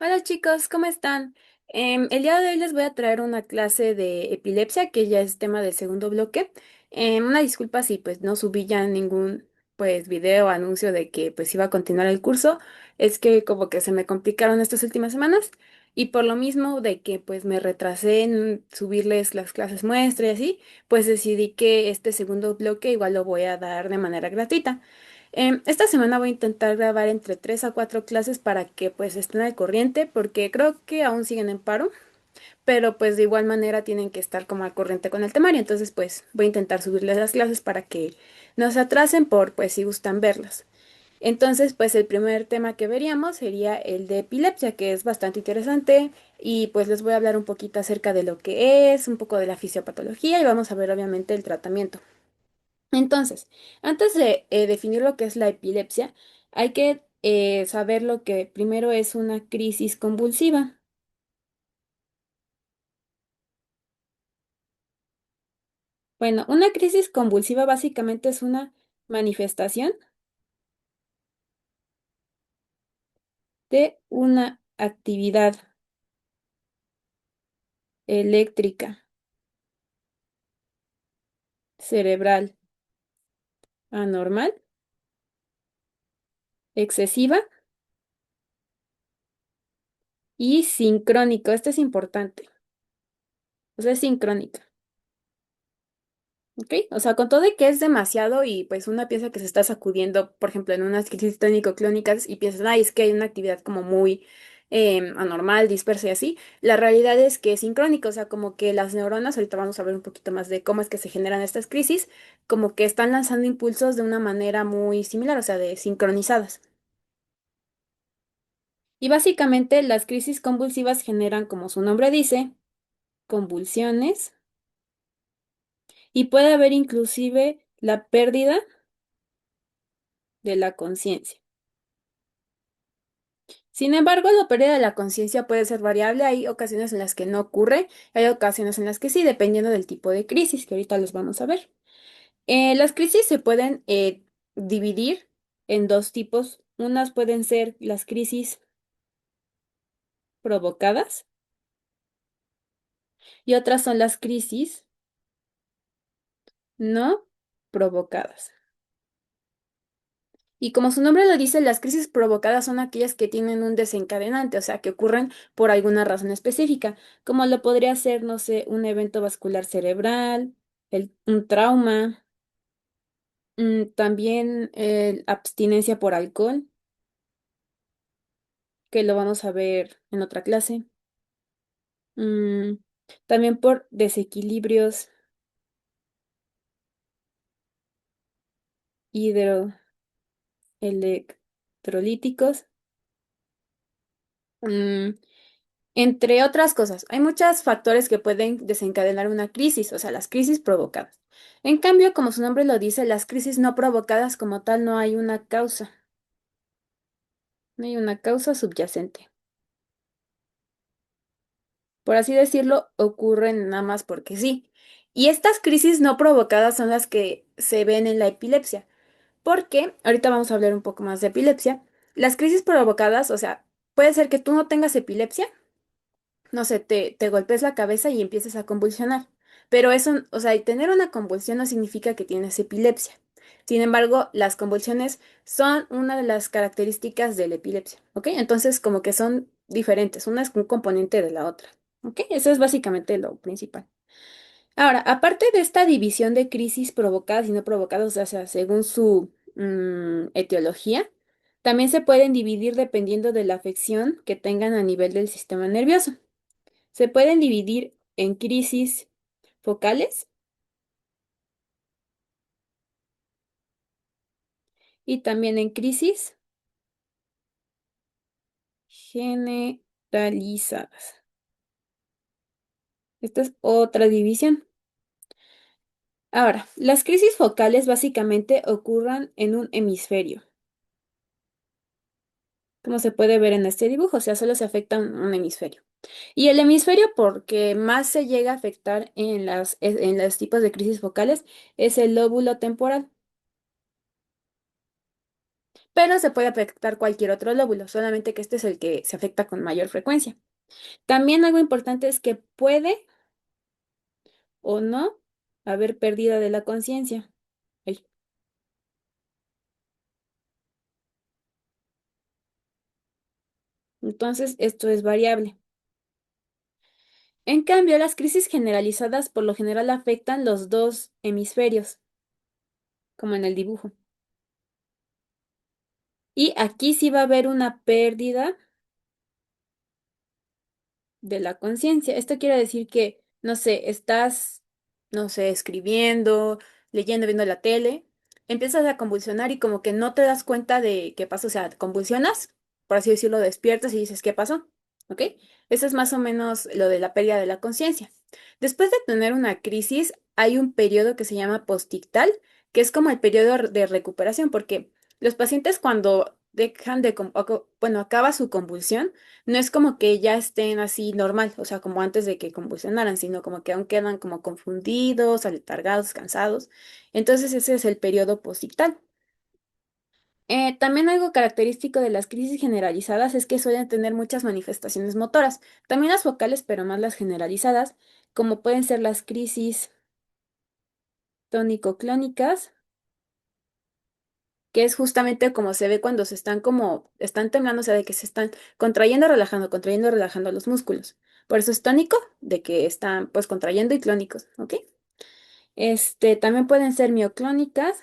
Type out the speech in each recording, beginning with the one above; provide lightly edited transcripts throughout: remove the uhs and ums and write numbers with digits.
Hola chicos, ¿cómo están? El día de hoy les voy a traer una clase de epilepsia que ya es tema del segundo bloque. Una disculpa si pues no subí ya ningún pues video o anuncio de que pues iba a continuar el curso. Es que como que se me complicaron estas últimas semanas y por lo mismo de que pues me retrasé en subirles las clases muestra y así, pues decidí que este segundo bloque igual lo voy a dar de manera gratuita. Esta semana voy a intentar grabar entre 3 a 4 clases para que pues estén al corriente, porque creo que aún siguen en paro, pero pues de igual manera tienen que estar como al corriente con el temario, entonces pues voy a intentar subirles las clases para que no se atrasen por pues si gustan verlas. Entonces pues el primer tema que veríamos sería el de epilepsia, que es bastante interesante y pues les voy a hablar un poquito acerca de lo que es, un poco de la fisiopatología y vamos a ver obviamente el tratamiento. Entonces, antes de definir lo que es la epilepsia, hay que saber lo que primero es una crisis convulsiva. Bueno, una crisis convulsiva básicamente es una manifestación de una actividad eléctrica cerebral anormal, excesiva y sincrónica. Esto es importante. O sea, es sincrónica. ¿Ok? O sea, con todo de que es demasiado y pues una pieza que se está sacudiendo, por ejemplo, en unas crisis tónico-clónicas y piensas, ay, es que hay una actividad como muy anormal, dispersa y así, la realidad es que es sincrónico, o sea, como que las neuronas, ahorita vamos a ver un poquito más de cómo es que se generan estas crisis, como que están lanzando impulsos de una manera muy similar, o sea, de sincronizadas. Y básicamente las crisis convulsivas generan, como su nombre dice, convulsiones y puede haber inclusive la pérdida de la conciencia. Sin embargo, la pérdida de la conciencia puede ser variable. Hay ocasiones en las que no ocurre, hay ocasiones en las que sí, dependiendo del tipo de crisis, que ahorita los vamos a ver. Las crisis se pueden dividir en dos tipos. Unas pueden ser las crisis provocadas y otras son las crisis no provocadas. Y como su nombre lo dice, las crisis provocadas son aquellas que tienen un desencadenante, o sea, que ocurren por alguna razón específica, como lo podría ser, no sé, un evento vascular cerebral, un trauma, también abstinencia por alcohol, que lo vamos a ver en otra clase, mm, también por desequilibrios hidroelectrolíticos. mm, Entre otras cosas, hay muchos factores que pueden desencadenar una crisis, o sea, las crisis provocadas. En cambio, como su nombre lo dice, las crisis no provocadas como tal no hay una causa, no hay una causa subyacente. Por así decirlo, ocurren nada más porque sí. Y estas crisis no provocadas son las que se ven en la epilepsia, porque ahorita vamos a hablar un poco más de epilepsia. Las crisis provocadas, o sea, puede ser que tú no tengas epilepsia, no sé, te golpes la cabeza y empieces a convulsionar. Pero eso, o sea, y tener una convulsión no significa que tienes epilepsia. Sin embargo, las convulsiones son una de las características de la epilepsia, ¿ok? Entonces, como que son diferentes, una es un componente de la otra, ¿ok? Eso es básicamente lo principal. Ahora, aparte de esta división de crisis provocadas y no provocadas, o sea, según su etiología, también se pueden dividir dependiendo de la afección que tengan a nivel del sistema nervioso. Se pueden dividir en crisis focales y también en crisis generalizadas. Esta es otra división. Ahora, las crisis focales básicamente ocurren en un hemisferio, como se puede ver en este dibujo, o sea, solo se afecta un hemisferio. Y el hemisferio porque más se llega a afectar en en los tipos de crisis focales es el lóbulo temporal. pero se puede afectar cualquier otro lóbulo, solamente que este es el que se afecta con mayor frecuencia. También algo importante es que puede o no haber pérdida de la conciencia. Ay. Entonces, esto es variable. En cambio, las crisis generalizadas por lo general afectan los dos hemisferios, como en el dibujo. Y aquí sí va a haber una pérdida de la conciencia. Esto quiere decir que, no sé, estás, no sé, escribiendo, leyendo, viendo la tele, empiezas a convulsionar y como que no te das cuenta de qué pasó, o sea, convulsionas, por así decirlo, despiertas y dices, ¿qué pasó? ¿Ok? Eso es más o menos lo de la pérdida de la conciencia. Después de tener una crisis, hay un periodo que se llama postictal, que es como el periodo de recuperación, porque los pacientes cuando dejan de, bueno, acaba su convulsión, no es como que ya estén así normal, o sea, como antes de que convulsionaran, sino como que aún quedan como confundidos, aletargados, cansados. Entonces ese es el periodo posictal. También algo característico de las crisis generalizadas es que suelen tener muchas manifestaciones motoras, también las focales, pero más las generalizadas, como pueden ser las crisis tónico-clónicas, que es justamente como se ve cuando se están como, están temblando, o sea, de que se están contrayendo, relajando los músculos. Por eso es tónico, de que están pues contrayendo y clónicos, ¿ok? También pueden ser mioclónicas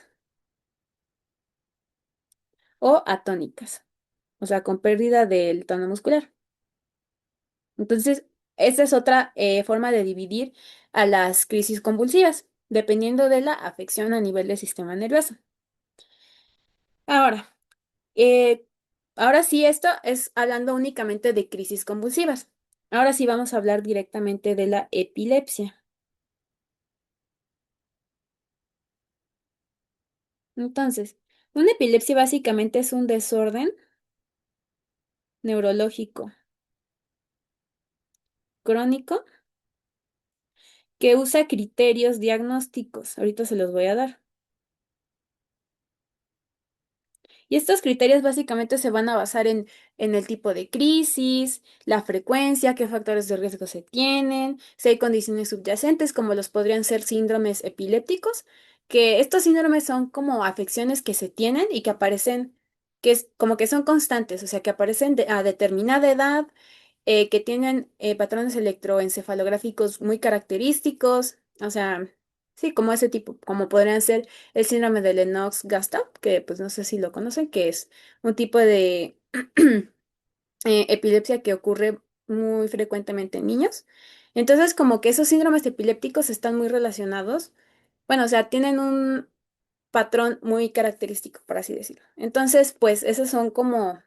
o atónicas, o sea, con pérdida del tono muscular. Entonces, esa es otra forma de dividir a las crisis convulsivas, dependiendo de la afección a nivel del sistema nervioso. Ahora, Eh, ahora sí, esto es hablando únicamente de crisis convulsivas. Ahora sí vamos a hablar directamente de la epilepsia. Entonces, una epilepsia básicamente es un desorden neurológico crónico que usa criterios diagnósticos. Ahorita se los voy a dar. Y estos criterios básicamente se van a basar en el tipo de crisis, la frecuencia, qué factores de riesgo se tienen, si hay condiciones subyacentes como los podrían ser síndromes epilépticos, que estos síndromes son como afecciones que se tienen y que aparecen, que es como que son constantes, o sea, que aparecen a determinada edad, que tienen patrones electroencefalográficos muy característicos, o sea, sí, como ese tipo, como podrían ser el síndrome de Lennox-Gastaut, que pues no sé si lo conocen, que es un tipo de epilepsia que ocurre muy frecuentemente en niños. Entonces, como que esos síndromes epilépticos están muy relacionados, bueno, o sea, tienen un patrón muy característico, por así decirlo. Entonces, pues esos son como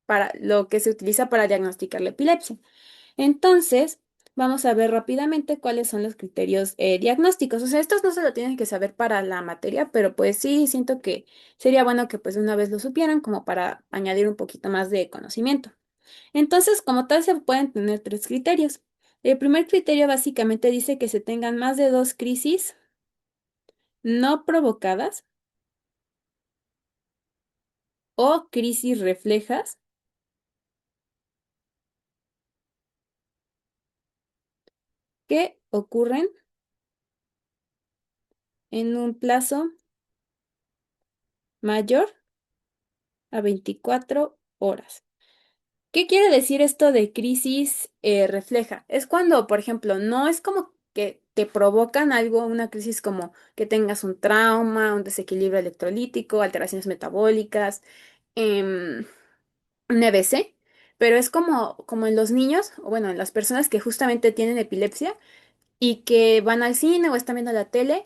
para lo que se utiliza para diagnosticar la epilepsia. Entonces, vamos a ver rápidamente cuáles son los criterios diagnósticos. O sea, estos no se lo tienen que saber para la materia, pero pues sí, siento que sería bueno que pues una vez lo supieran como para añadir un poquito más de conocimiento. Entonces, como tal, se pueden tener tres criterios. El primer criterio básicamente dice que se tengan más de dos crisis no provocadas o crisis reflejas que ocurren en un plazo mayor a 24 horas. ¿Qué quiere decir esto de crisis refleja? Es cuando, por ejemplo, no es como que te provocan algo, una crisis como que tengas un trauma, un desequilibrio electrolítico, alteraciones metabólicas, em, un EBC, pero es como en los niños, o bueno, en las personas que justamente tienen epilepsia y que van al cine o están viendo la tele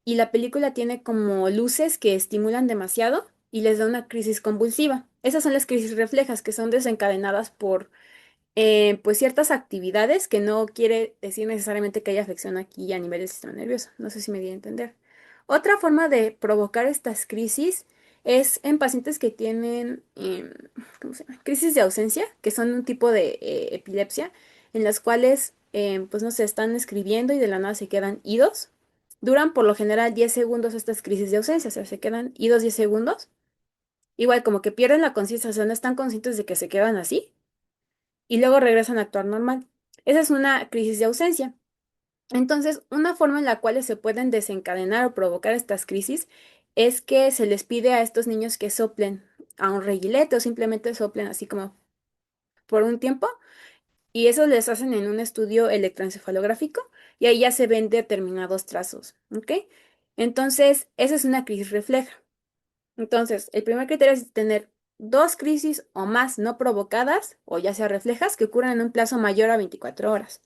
y la película tiene como luces que estimulan demasiado y les da una crisis convulsiva. Esas son las crisis reflejas que son desencadenadas por pues ciertas actividades que no quiere decir necesariamente que haya afección aquí a nivel del sistema nervioso. No sé si me di a entender. Otra forma de provocar estas crisis es en pacientes que tienen ¿cómo se llama? Crisis de ausencia, que son un tipo de epilepsia, en las cuales, pues no sé, están escribiendo y de la nada se quedan idos. Duran por lo general 10 segundos estas crisis de ausencia, o sea, se quedan idos 10 segundos Igual como que pierden la conciencia, o sea, no están conscientes de que se quedan así y luego regresan a actuar normal. Esa es una crisis de ausencia. Entonces, una forma en la cual se pueden desencadenar o provocar estas crisis es que se les pide a estos niños que soplen a un reguilete o simplemente soplen así como por un tiempo y eso les hacen en un estudio electroencefalográfico y ahí ya se ven determinados trazos, ¿ok? Entonces, esa es una crisis refleja. Entonces, el primer criterio es tener dos crisis o más no provocadas o ya sea reflejas que ocurran en un plazo mayor a 24 horas.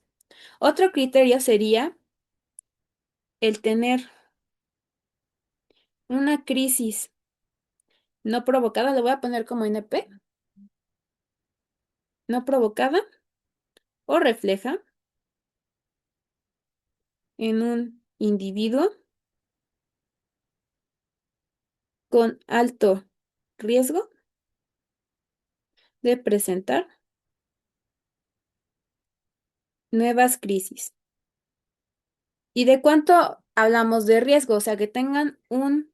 Otro criterio sería el tener una crisis no provocada, lo voy a poner como NP, no provocada o refleja en un individuo con alto riesgo de presentar nuevas crisis. ¿Y de cuánto hablamos de riesgo? O sea, que tengan un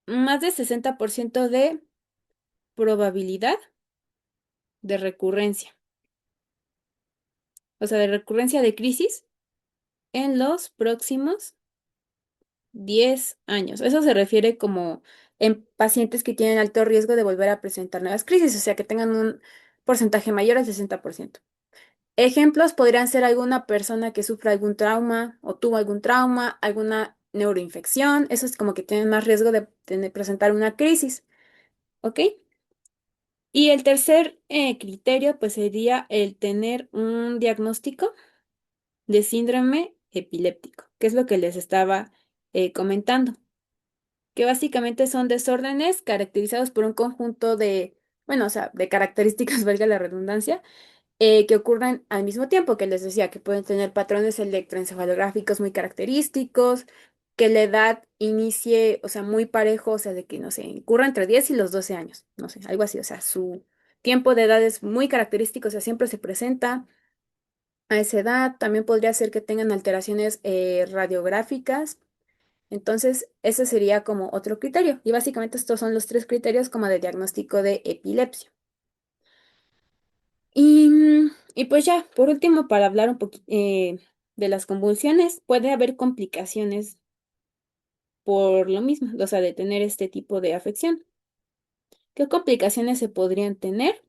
más de 60% de probabilidad de recurrencia, o sea, de recurrencia de crisis en los próximos 10 años. Eso se refiere como en pacientes que tienen alto riesgo de volver a presentar nuevas crisis, o sea, que tengan un porcentaje mayor al 60%. Ejemplos podrían ser alguna persona que sufra algún trauma o tuvo algún trauma, alguna neuroinfección, eso es como que tienen más riesgo de presentar una crisis, ¿ok? Y el tercer criterio, pues sería el tener un diagnóstico de síndrome epiléptico, que es lo que les estaba comentando, que básicamente son desórdenes caracterizados por un conjunto de, bueno, o sea, de características, valga la redundancia, que ocurren al mismo tiempo, que les decía que pueden tener patrones electroencefalográficos muy característicos, que la edad inicie, o sea, muy parejo, o sea, de que, no sé, ocurra entre 10 y los 12 años, no sé, algo así, o sea, su tiempo de edad es muy característico, o sea, siempre se presenta a esa edad. También podría ser que tengan alteraciones radiográficas. Entonces, ese sería como otro criterio. Y básicamente estos son los tres criterios como de diagnóstico de epilepsia. Y pues ya, por último, para hablar un poquito de las convulsiones, puede haber complicaciones por lo mismo, o sea, de tener este tipo de afección. ¿Qué complicaciones se podrían tener?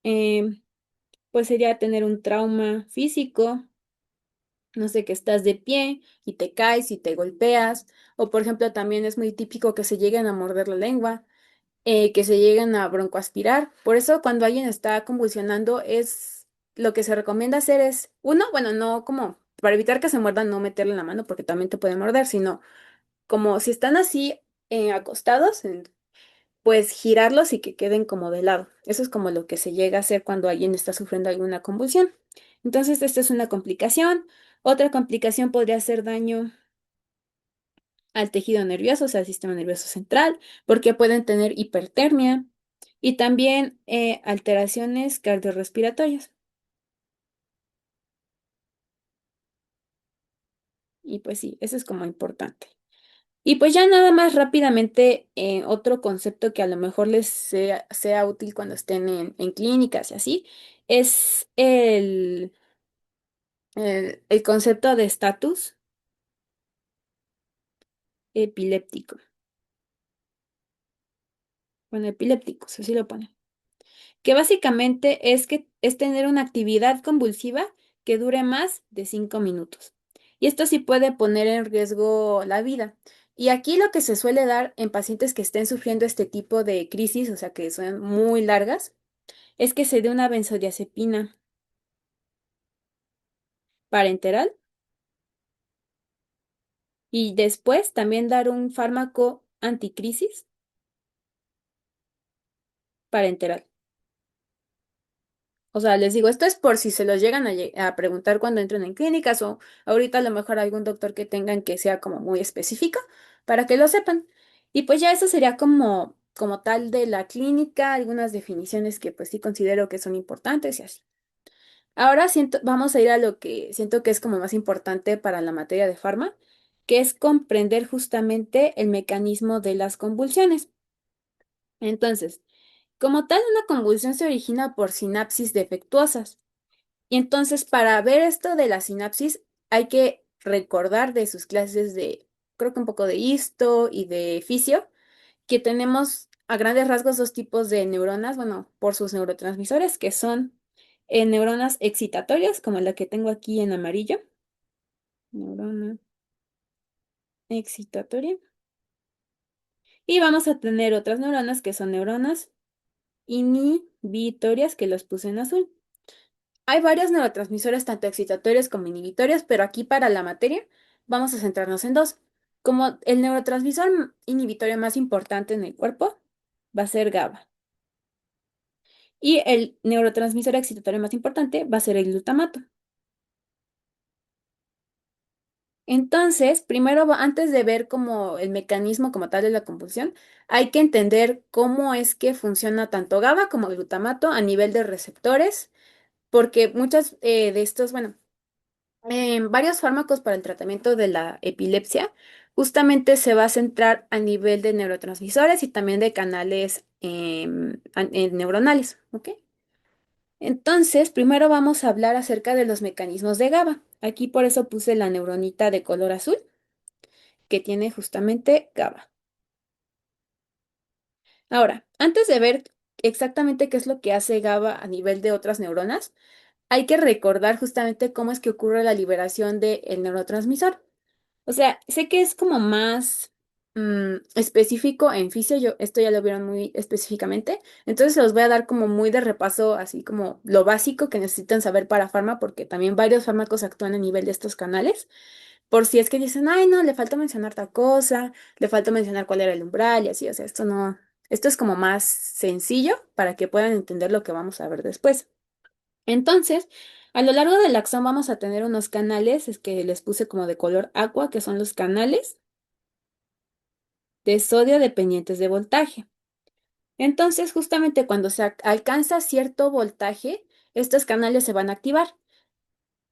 Em, pues sería tener un trauma físico, no sé, que estás de pie y te caes y te golpeas, o por ejemplo también es muy típico que se lleguen a morder la lengua, que se lleguen a broncoaspirar. Por eso cuando alguien está convulsionando es lo que se recomienda hacer es, uno, bueno, no como para evitar que se muerdan, no meterle la mano porque también te puede morder, sino como si están así acostados, pues girarlos y que queden como de lado. Eso es como lo que se llega a hacer cuando alguien está sufriendo alguna convulsión. Entonces, esta es una complicación. Otra complicación podría ser daño al tejido nervioso, o sea, al sistema nervioso central, porque pueden tener hipertermia y también alteraciones cardiorrespiratorias. Y pues sí, eso es como importante. Y pues ya nada más rápidamente, otro concepto que a lo mejor les sea útil cuando estén en clínicas y así, es el concepto de estatus epiléptico. Bueno, epilépticos, así lo ponen. Que básicamente es que es tener una actividad convulsiva que dure más de 5 minutos. Y esto sí puede poner en riesgo la vida. Y aquí lo que se suele dar en pacientes que estén sufriendo este tipo de crisis, o sea, que son muy largas, es que se dé una benzodiazepina parenteral y después también dar un fármaco anticrisis parenteral. O sea, les digo, esto es por si se los llegan a preguntar cuando entren en clínicas o ahorita a lo mejor algún doctor que tengan que sea como muy específico para que lo sepan. Y pues ya eso sería como tal de la clínica, algunas definiciones que pues sí considero que son importantes y así. Ahora vamos a ir a lo que siento que es como más importante para la materia de farma, que es comprender justamente el mecanismo de las convulsiones. Entonces, como tal, una convulsión se origina por sinapsis defectuosas. Y entonces, para ver esto de la sinapsis, hay que recordar de sus clases de, creo que un poco de histo y de fisio, que tenemos a grandes rasgos dos tipos de neuronas, bueno, por sus neurotransmisores, que son neuronas excitatorias, como la que tengo aquí en amarillo, neurona excitatoria, y vamos a tener otras neuronas que son neuronas inhibitorias, que los puse en azul. Hay varios neurotransmisores, tanto excitatorios como inhibitorios, pero aquí para la materia vamos a centrarnos en dos. Como el neurotransmisor inhibitorio más importante en el cuerpo va a ser GABA. Y el neurotransmisor excitatorio más importante va a ser el glutamato. Entonces, primero, antes de ver como el mecanismo como tal de la compulsión, hay que entender cómo es que funciona tanto GABA como glutamato a nivel de receptores, porque muchas de estos, bueno, varios fármacos para el tratamiento de la epilepsia justamente se va a centrar a nivel de neurotransmisores y también de canales neuronales, ¿ok? Entonces, primero vamos a hablar acerca de los mecanismos de GABA. Aquí por eso puse la neuronita de color azul, que tiene justamente GABA. Ahora, antes de ver exactamente qué es lo que hace GABA a nivel de otras neuronas, hay que recordar justamente cómo es que ocurre la liberación del neurotransmisor. O sea, sé que es como más específico en fisio, yo esto ya lo vieron muy específicamente, entonces se los voy a dar como muy de repaso, así como lo básico que necesitan saber para farma, porque también varios fármacos actúan a nivel de estos canales, por si es que dicen, ay, no, le falta mencionar tal cosa, le falta mencionar cuál era el umbral y así, o sea, esto no, esto es como más sencillo para que puedan entender lo que vamos a ver después. Entonces, a lo largo del axón vamos a tener unos canales, es que les puse como de color aqua, que son los canales de sodio dependientes de voltaje. Entonces, justamente cuando se alcanza cierto voltaje, estos canales se van a activar.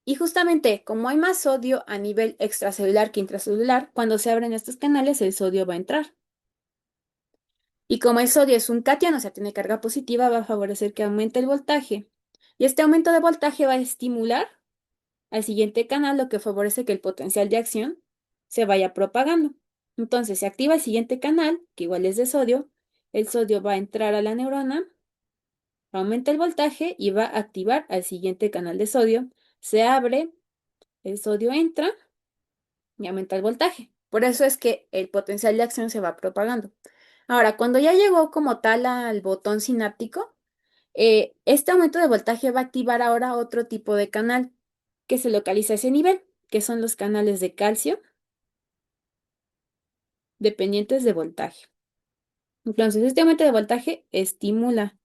Y justamente como hay más sodio a nivel extracelular que intracelular, cuando se abren estos canales, el sodio va a entrar. Y como el sodio es un cation, o sea, tiene carga positiva, va a favorecer que aumente el voltaje. Y este aumento de voltaje va a estimular al siguiente canal, lo que favorece que el potencial de acción se vaya propagando. Entonces se activa el siguiente canal, que igual es de sodio. El sodio va a entrar a la neurona, aumenta el voltaje y va a activar al siguiente canal de sodio. Se abre, el sodio entra y aumenta el voltaje. Por eso es que el potencial de acción se va propagando. Ahora, cuando ya llegó como tal al botón sináptico, este aumento de voltaje va a activar ahora otro tipo de canal que se localiza a ese nivel, que son los canales de calcio dependientes de voltaje. Entonces, este aumento de voltaje estimula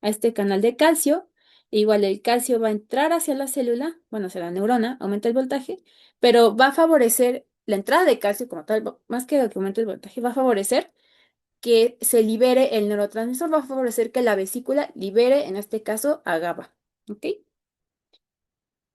a este canal de calcio, e igual el calcio va a entrar hacia la célula, bueno, hacia la neurona, aumenta el voltaje, pero va a favorecer la entrada de calcio como tal, más que aumente el voltaje, va a favorecer que se libere el neurotransmisor, va a favorecer que la vesícula libere, en este caso, a GABA. ¿Ok?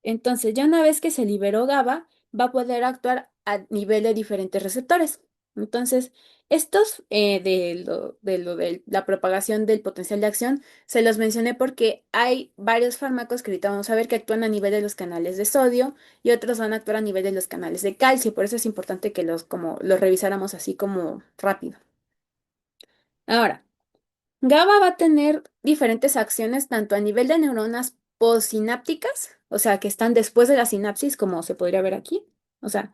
Entonces, ya una vez que se liberó GABA, va a poder actuar a nivel de diferentes receptores. Entonces, estos de la propagación del potencial de acción, se los mencioné porque hay varios fármacos que ahorita vamos a ver que actúan a nivel de los canales de sodio y otros van a actuar a nivel de los canales de calcio. Por eso es importante que como, los revisáramos así como rápido. Ahora, GABA va a tener diferentes acciones tanto a nivel de neuronas postsinápticas, o sea, que están después de la sinapsis, como se podría ver aquí. O sea,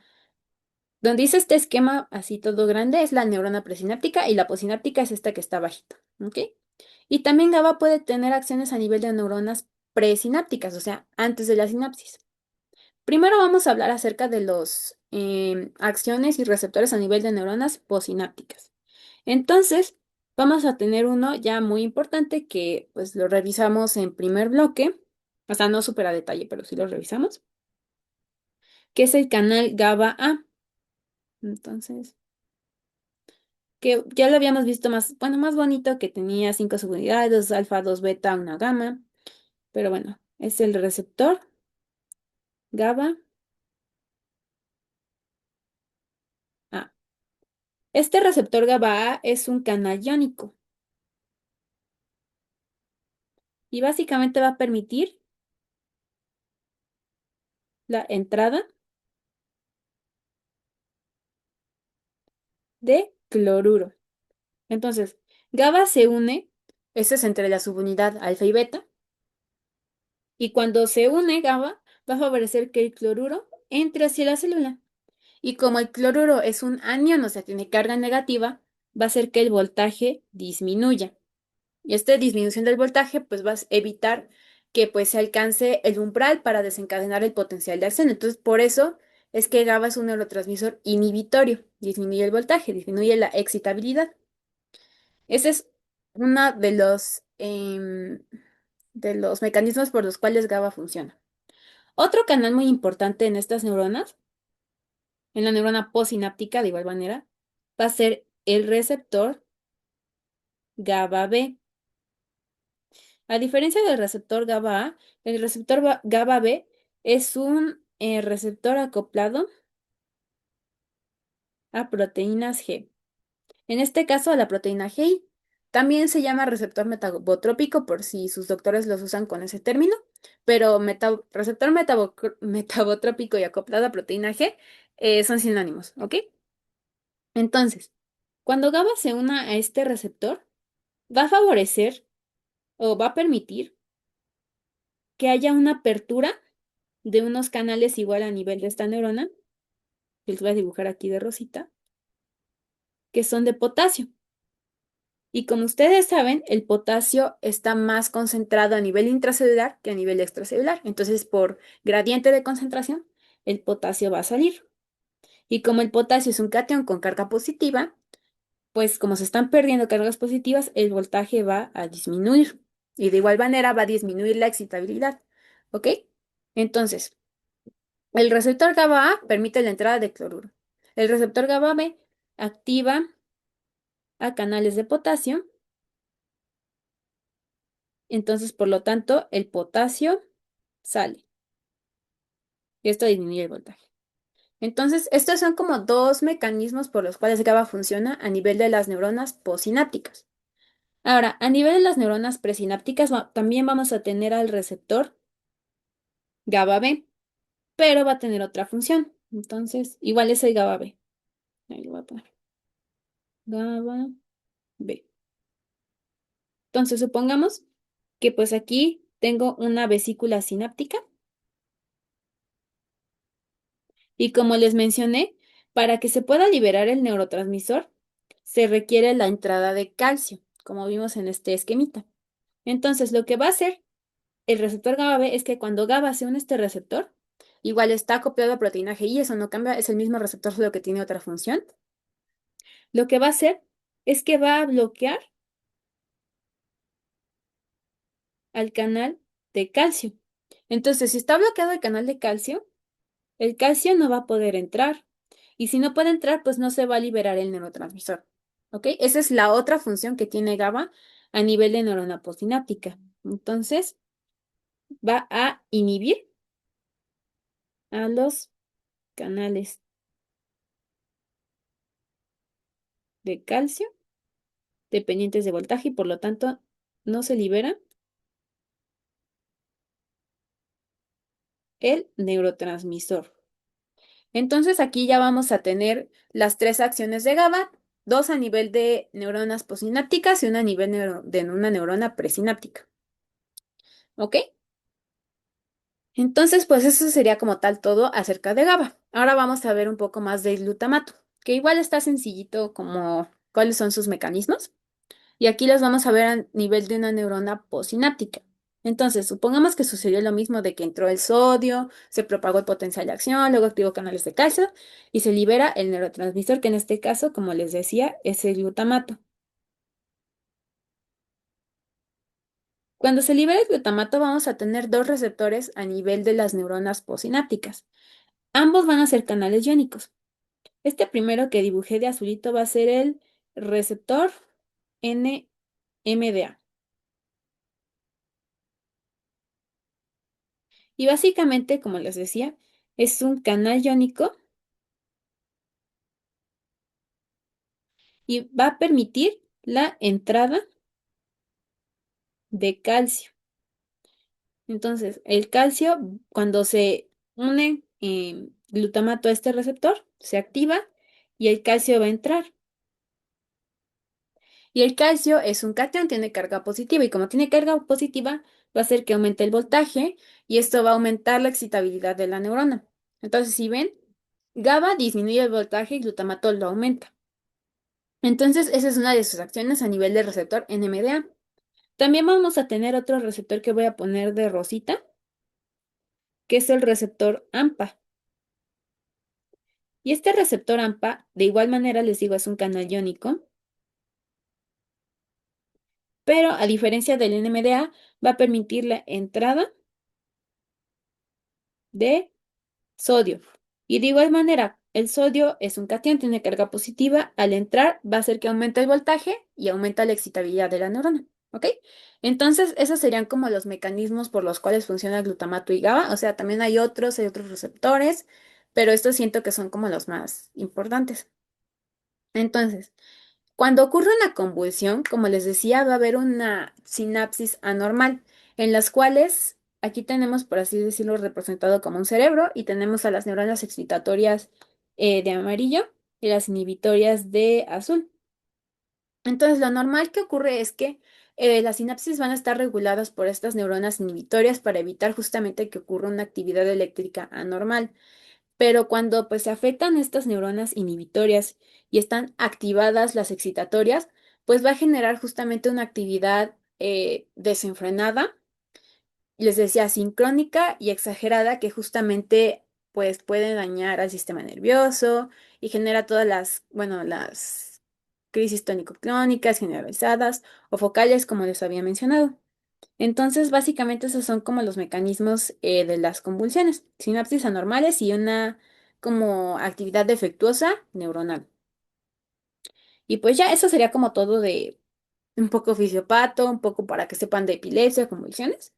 donde dice este esquema así todo grande es la neurona presináptica y la postsináptica es esta que está bajita, ¿ok? Y también GABA puede tener acciones a nivel de neuronas presinápticas, o sea, antes de la sinapsis. Primero vamos a hablar acerca de los acciones y receptores a nivel de neuronas postsinápticas. Entonces, vamos a tener uno ya muy importante que pues lo revisamos en primer bloque, o sea, no súper a detalle, pero sí lo revisamos, que es el canal GABA A. Entonces, que ya lo habíamos visto más, bueno, más bonito, que tenía 5 subunidades, 2 alfa, 2 beta, una gamma, pero bueno, es el receptor GABA A. Este receptor GABA A es un canal iónico. y básicamente va a permitir la entrada de cloruro. Entonces, GABA se une, esto es entre la subunidad alfa y beta, y cuando se une GABA, va a favorecer que el cloruro entre hacia la célula. Y como el cloruro es un anión, o sea, tiene carga negativa, va a hacer que el voltaje disminuya. Y esta disminución del voltaje, pues va a evitar que pues se alcance el umbral para desencadenar el potencial de acción. Entonces, por eso es que GABA es un neurotransmisor inhibitorio. Disminuye el voltaje, disminuye la excitabilidad. Ese es uno de los mecanismos por los cuales GABA funciona. Otro canal muy importante en estas neuronas, en la neurona postsináptica de igual manera, va a ser el receptor GABA B. A diferencia del receptor GABA A, el receptor GABA B es un receptor acoplado a proteínas G. En este caso, a la proteína G. También se llama receptor metabotrópico por si sus doctores los usan con ese término, pero receptor metabotrópico y acoplado a proteína G son sinónimos, ¿ok? Entonces, cuando GABA se una a este receptor, va a favorecer o va a permitir que haya una apertura de unos canales igual a nivel de esta neurona, que les voy a dibujar aquí de rosita, que son de potasio. Y como ustedes saben, el potasio está más concentrado a nivel intracelular que a nivel extracelular. Entonces, por gradiente de concentración, el potasio va a salir. Y como el potasio es un cation con carga positiva, pues como se están perdiendo cargas positivas, el voltaje va a disminuir. Y de igual manera va a disminuir la excitabilidad. ¿Ok? Entonces, el receptor GABA A permite la entrada de cloruro. El receptor GABA B activa a canales de potasio. Entonces, por lo tanto, el potasio sale. Y esto disminuye el voltaje. Entonces, estos son como dos mecanismos por los cuales GABA funciona a nivel de las neuronas postsinápticas. Ahora, a nivel de las neuronas presinápticas, también vamos a tener al receptor GABA B, pero va a tener otra función. Entonces, igual es el GABA B. Ahí lo voy a poner. GABA B. Entonces, supongamos que pues aquí tengo una vesícula sináptica y como les mencioné, para que se pueda liberar el neurotransmisor, se requiere la entrada de calcio, como vimos en este esquemita. Entonces, lo que va a hacer el receptor GABA B es que cuando GABA se une a este receptor, igual está acoplado a proteína G y eso no cambia, es el mismo receptor, solo que tiene otra función. Lo que va a hacer es que va a bloquear al canal de calcio. Entonces, si está bloqueado el canal de calcio, el calcio no va a poder entrar. Y si no puede entrar, pues no se va a liberar el neurotransmisor. ¿Ok? Esa es la otra función que tiene GABA a nivel de neurona postsináptica. Entonces, va a inhibir a los canales de calcio dependientes de voltaje y por lo tanto no se libera el neurotransmisor. Entonces aquí ya vamos a tener las tres acciones de GABA, dos a nivel de neuronas postsinápticas y una a nivel de una neurona presináptica. ¿Ok? Entonces, pues eso sería como tal todo acerca de GABA. Ahora vamos a ver un poco más del glutamato, que igual está sencillito como cuáles son sus mecanismos. Y aquí los vamos a ver a nivel de una neurona postsináptica. Entonces, supongamos que sucedió lo mismo de que entró el sodio, se propagó el potencial de acción, luego activó canales de calcio y se libera el neurotransmisor, que en este caso, como les decía, es el glutamato. Cuando se libera el glutamato, vamos a tener dos receptores a nivel de las neuronas postsinápticas. Ambos van a ser canales iónicos. Este primero que dibujé de azulito va a ser el receptor NMDA. Y básicamente, como les decía, es un canal iónico y va a permitir la entrada de calcio. Entonces, el calcio, cuando se une glutamato a este receptor, se activa y el calcio va a entrar. Y el calcio es un catión, tiene carga positiva y como tiene carga positiva, va a hacer que aumente el voltaje y esto va a aumentar la excitabilidad de la neurona. Entonces, si ven, GABA disminuye el voltaje y glutamato lo aumenta. Entonces, esa es una de sus acciones a nivel del receptor NMDA. También vamos a tener otro receptor que voy a poner de rosita, que es el receptor AMPA. Y este receptor AMPA, de igual manera les digo, es un canal iónico, pero a diferencia del NMDA, va a permitir la entrada de sodio. Y de igual manera, el sodio es un catión, tiene carga positiva. Al entrar, va a hacer que aumente el voltaje y aumenta la excitabilidad de la neurona. ¿Ok? Entonces, esos serían como los mecanismos por los cuales funciona el glutamato y GABA. O sea, también hay otros receptores, pero estos siento que son como los más importantes. Entonces, cuando ocurre una convulsión, como les decía, va a haber una sinapsis anormal, en las cuales aquí tenemos, por así decirlo, representado como un cerebro y tenemos a las neuronas excitatorias de amarillo y las inhibitorias de azul. Entonces, lo normal que ocurre es que las sinapsis van a estar reguladas por estas neuronas inhibitorias para evitar justamente que ocurra una actividad eléctrica anormal. Pero cuando pues se afectan estas neuronas inhibitorias y están activadas las excitatorias, pues va a generar justamente una actividad desenfrenada, les decía, sincrónica y exagerada que justamente pues puede dañar al sistema nervioso y genera todas las, bueno, las crisis tónico-clónicas generalizadas o focales, como les había mencionado. Entonces, básicamente esos son como los mecanismos de las convulsiones, sinapsis anormales y una como actividad defectuosa neuronal. Y pues ya, eso sería como todo de un poco fisiopato, un poco para que sepan de epilepsia, convulsiones.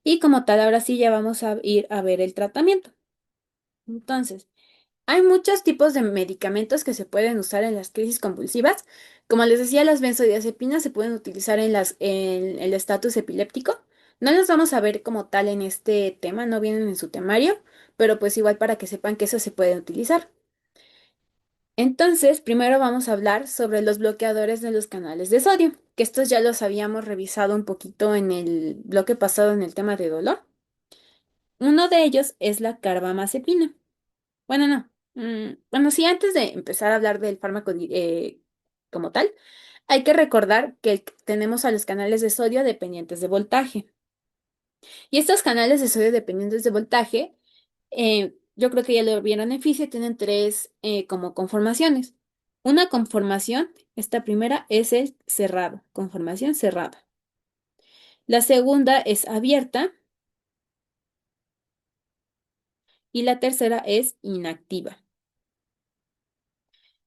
Y como tal, ahora sí ya vamos a ir a ver el tratamiento. Entonces, hay muchos tipos de medicamentos que se pueden usar en las crisis convulsivas. Como les decía, las benzodiazepinas se pueden utilizar en el estatus epiléptico. No las vamos a ver como tal en este tema, no vienen en su temario, pero pues igual para que sepan que eso se puede utilizar. Entonces, primero vamos a hablar sobre los bloqueadores de los canales de sodio, que estos ya los habíamos revisado un poquito en el bloque pasado en el tema de dolor. Uno de ellos es la carbamazepina. Bueno, no. Bueno, sí, antes de empezar a hablar del fármaco como tal, hay que recordar que tenemos a los canales de sodio dependientes de voltaje. Y estos canales de sodio dependientes de voltaje, yo creo que ya lo vieron en física, tienen tres como conformaciones. Una conformación, esta primera es el cerrado, conformación cerrada. La segunda es abierta y la tercera es inactiva.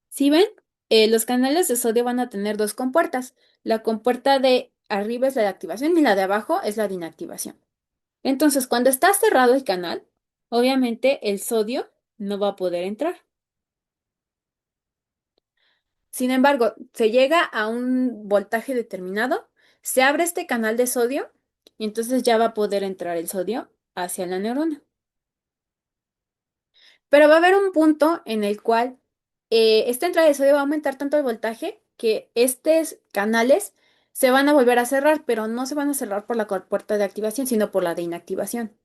Si ven, los canales de sodio van a tener dos compuertas. La compuerta de arriba es la de activación y la de abajo es la de inactivación. Entonces, cuando está cerrado el canal, obviamente el sodio no va a poder entrar. Sin embargo, se llega a un voltaje determinado, se abre este canal de sodio y entonces ya va a poder entrar el sodio hacia la neurona. Pero va a haber un punto en el cual esta entrada de sodio va a aumentar tanto el voltaje que estos canales se van a volver a cerrar, pero no se van a cerrar por la puerta de activación, sino por la de inactivación.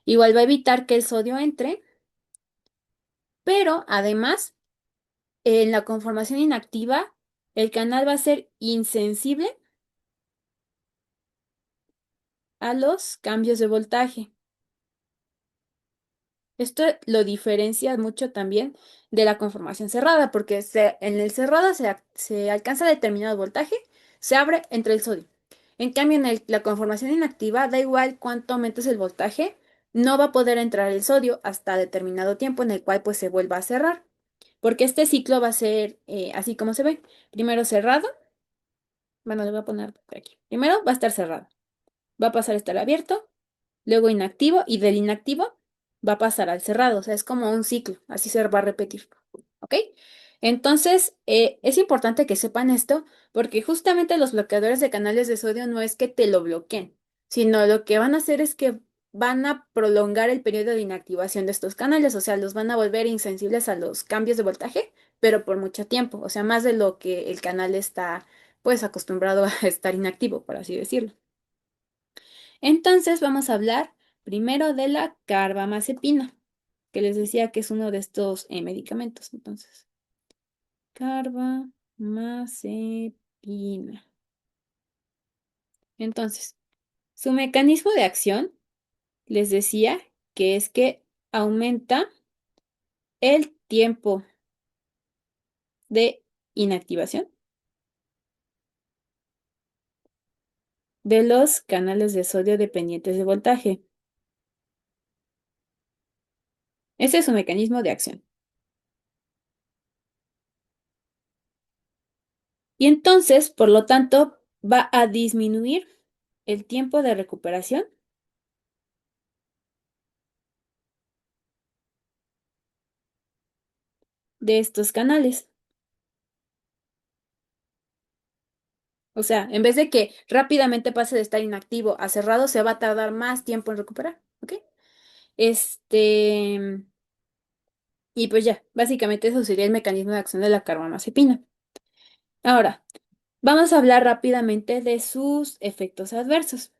Igual va a evitar que el sodio entre, pero además, en la conformación inactiva, el canal va a ser insensible a los cambios de voltaje. Esto lo diferencia mucho también de la conformación cerrada, porque en el cerrado se alcanza determinado voltaje, se abre, entra el sodio. En cambio, en la conformación inactiva, da igual cuánto aumentes el voltaje, no va a poder entrar el sodio hasta determinado tiempo en el cual pues se vuelva a cerrar, porque este ciclo va a ser así como se ve. Primero cerrado, bueno, le voy a poner por aquí. Primero va a estar cerrado, va a pasar a estar abierto, luego inactivo y del inactivo va a pasar al cerrado, o sea, es como un ciclo, así se va a repetir, ¿ok? Entonces, es importante que sepan esto porque justamente los bloqueadores de canales de sodio no es que te lo bloqueen, sino lo que van a hacer es que van a prolongar el periodo de inactivación de estos canales, o sea, los van a volver insensibles a los cambios de voltaje, pero por mucho tiempo, o sea, más de lo que el canal está pues acostumbrado a estar inactivo, por así decirlo. Entonces vamos a hablar primero de la carbamazepina, que les decía que es uno de estos medicamentos. Entonces, carbamazepina. Entonces, su mecanismo de acción, les decía que es que aumenta el tiempo de inactivación de los canales de sodio dependientes de voltaje. Ese es su mecanismo de acción. Y entonces, por lo tanto, va a disminuir el tiempo de recuperación de estos canales. O sea, en vez de que rápidamente pase de estar inactivo a cerrado, se va a tardar más tiempo en recuperar. ¿Ok? Este, y pues ya, básicamente eso sería el mecanismo de acción de la carbamazepina. Ahora, vamos a hablar rápidamente de sus efectos adversos.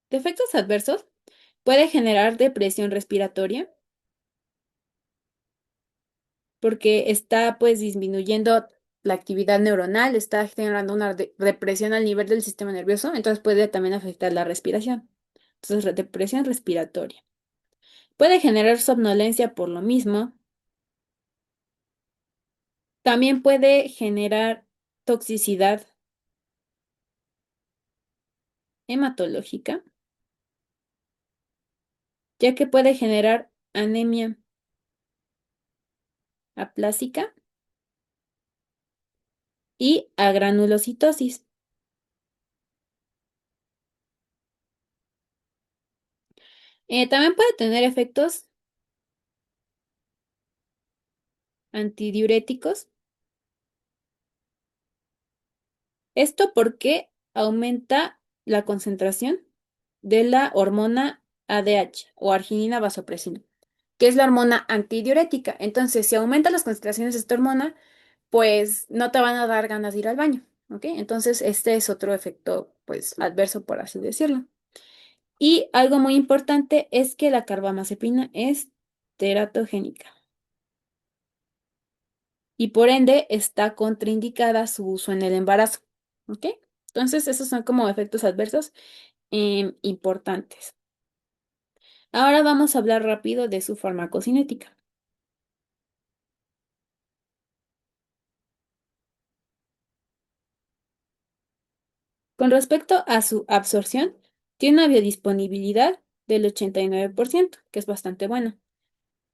De efectos adversos, puede generar depresión respiratoria porque está pues disminuyendo la actividad neuronal, está generando una depresión al nivel del sistema nervioso, entonces puede también afectar la respiración. Entonces, depresión respiratoria. Puede generar somnolencia por lo mismo. También puede generar toxicidad hematológica, ya que puede generar anemia aplásica y agranulocitosis. También puede tener efectos antidiuréticos. Esto porque aumenta la concentración de la hormona ADH o arginina vasopresina, que es la hormona antidiurética. Entonces, si aumenta las concentraciones de esta hormona, pues no te van a dar ganas de ir al baño, ¿ok? Entonces, este es otro efecto, pues, adverso, por así decirlo. Y algo muy importante es que la carbamazepina es teratogénica y por ende está contraindicada su uso en el embarazo, ¿ok? Entonces, esos son como efectos adversos importantes. Ahora vamos a hablar rápido de su farmacocinética. Con respecto a su absorción, tiene una biodisponibilidad del 89%, que es bastante buena.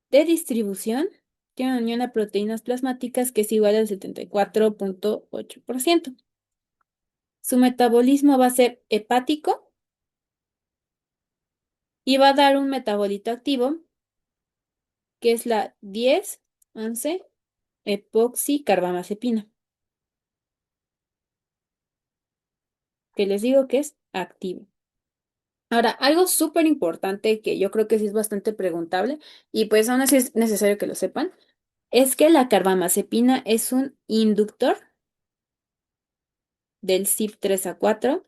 De distribución, tiene una unión a proteínas plasmáticas que es igual al 74,8%. Su metabolismo va a ser hepático y va a dar un metabolito activo, que es la 10-11-epoxicarbamazepina, que les digo que es activo. Ahora, algo súper importante que yo creo que sí es bastante preguntable y pues aún así es necesario que lo sepan, es que la carbamazepina es un inductor del CYP3A4,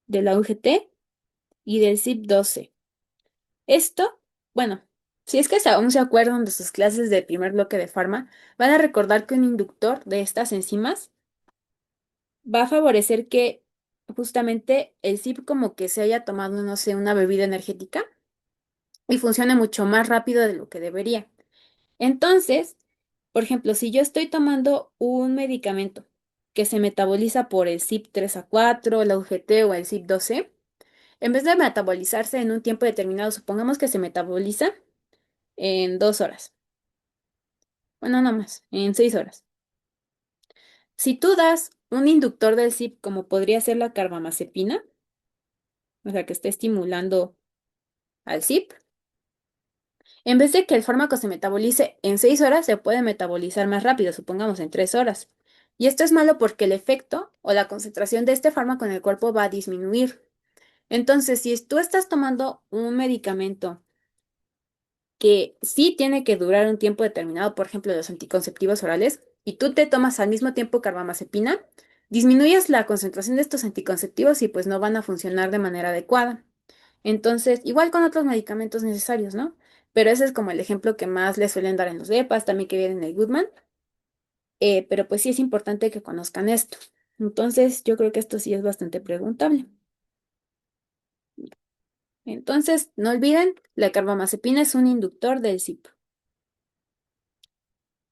de la UGT y del CYP12. Esto, bueno, si es que aún se acuerdan de sus clases del primer bloque de farma, van a recordar que un inductor de estas enzimas va a favorecer que justamente el CYP como que se haya tomado, no sé, una bebida energética y funcione mucho más rápido de lo que debería. Entonces, por ejemplo, si yo estoy tomando un medicamento que se metaboliza por el CYP3A4, la UGT o el CYP12, en vez de metabolizarse en un tiempo determinado, supongamos que se metaboliza en 2 horas. Bueno, no más, en 6 horas. Si tú das un inductor del CYP, como podría ser la carbamazepina, o sea, que está estimulando al CYP, en vez de que el fármaco se metabolice en 6 horas, se puede metabolizar más rápido, supongamos en 3 horas. Y esto es malo porque el efecto o la concentración de este fármaco en el cuerpo va a disminuir. Entonces, si tú estás tomando un medicamento que sí tiene que durar un tiempo determinado, por ejemplo, los anticonceptivos orales, y tú te tomas al mismo tiempo carbamazepina, disminuyes la concentración de estos anticonceptivos y pues no van a funcionar de manera adecuada. Entonces, igual con otros medicamentos necesarios, ¿no? Pero ese es como el ejemplo que más le suelen dar en los DEPAs, también que viene en el Goodman, pero pues sí es importante que conozcan esto. Entonces, yo creo que esto sí es bastante preguntable. Entonces, no olviden, la carbamazepina es un inductor del CYP.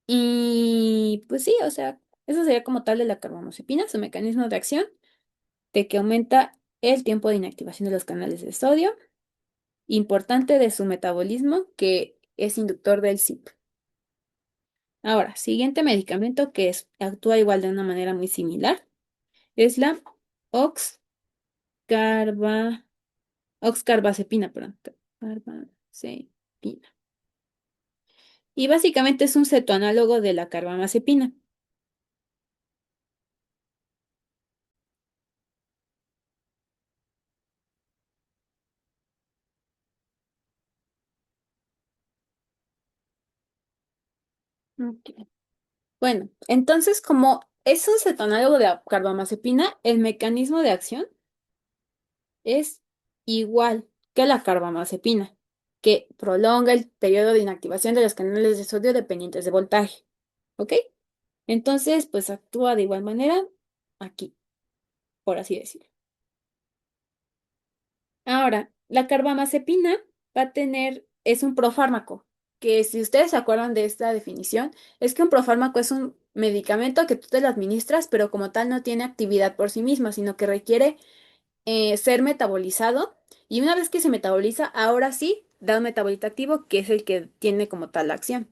Y pues sí, o sea, eso sería como tal de la carbamazepina, su mecanismo de acción, de que aumenta el tiempo de inactivación de los canales de sodio, importante de su metabolismo, que es inductor del CYP. Ahora, siguiente medicamento que actúa igual de una manera muy similar es la oxcarba, oxcarbazepina, perdón, carbazepina. Y básicamente es un cetoanálogo de la carbamazepina. Ok. Bueno, entonces como es un cetoanálogo de la carbamazepina, el mecanismo de acción es igual que la carbamazepina, que prolonga el periodo de inactivación de los canales de sodio dependientes de voltaje. ¿Ok? Entonces, pues actúa de igual manera aquí, por así decirlo. Ahora, la carbamazepina va a tener, es un profármaco, que si ustedes se acuerdan de esta definición, es que un profármaco es un medicamento que tú te lo administras, pero como tal no tiene actividad por sí misma, sino que requiere ser metabolizado y una vez que se metaboliza, ahora sí da un metabolito activo que es el que tiene como tal la acción.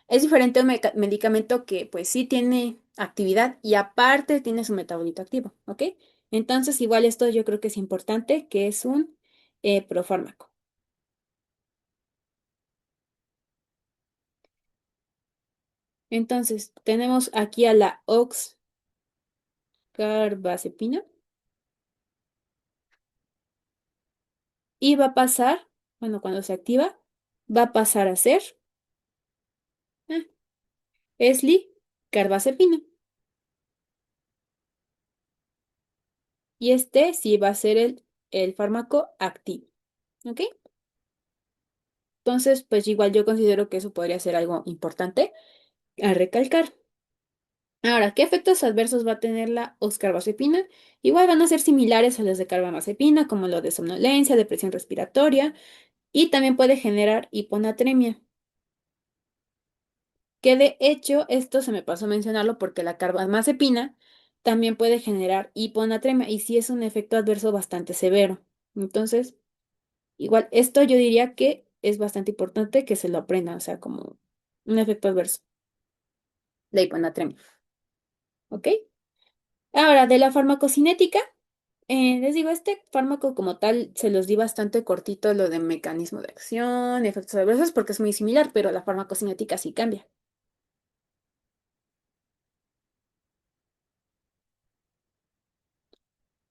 Es diferente a un medicamento que pues sí tiene actividad y aparte tiene su metabolito activo, ¿ok? Entonces igual esto yo creo que es importante, que es un profármaco. Entonces tenemos aquí a la oxcarbazepina y va a pasar, bueno, cuando se activa, va a pasar a ser eh, eslicarbazepina. Y este sí va a ser el fármaco activo, ¿ok? Entonces, pues igual yo considero que eso podría ser algo importante a recalcar. Ahora, ¿qué efectos adversos va a tener la oscarbazepina? Igual van a ser similares a los de carbamazepina, como lo de somnolencia, depresión respiratoria, y también puede generar hiponatremia, que de hecho, esto se me pasó a mencionarlo porque la carbamazepina también puede generar hiponatremia, y sí es un efecto adverso bastante severo. Entonces, igual, esto yo diría que es bastante importante que se lo aprendan, o sea, como un efecto adverso, la hiponatremia, ¿ok? Ahora, de la farmacocinética, les digo, este fármaco como tal se los di bastante cortito lo de mecanismo de acción, efectos adversos, porque es muy similar, pero la farmacocinética sí cambia.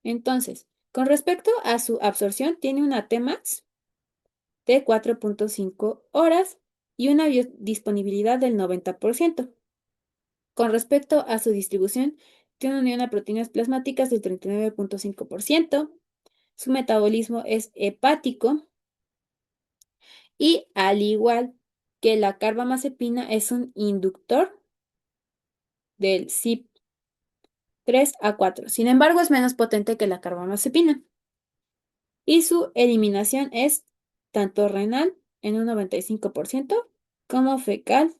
Entonces, con respecto a su absorción, tiene una Tmax de 4,5 horas y una biodisponibilidad del 90%. Con respecto a su distribución, tiene unión a proteínas plasmáticas del 39,5%. Su metabolismo es hepático y al igual que la carbamazepina es un inductor del CYP3A4. Sin embargo, es menos potente que la carbamazepina y su eliminación es tanto renal en un 95% como fecal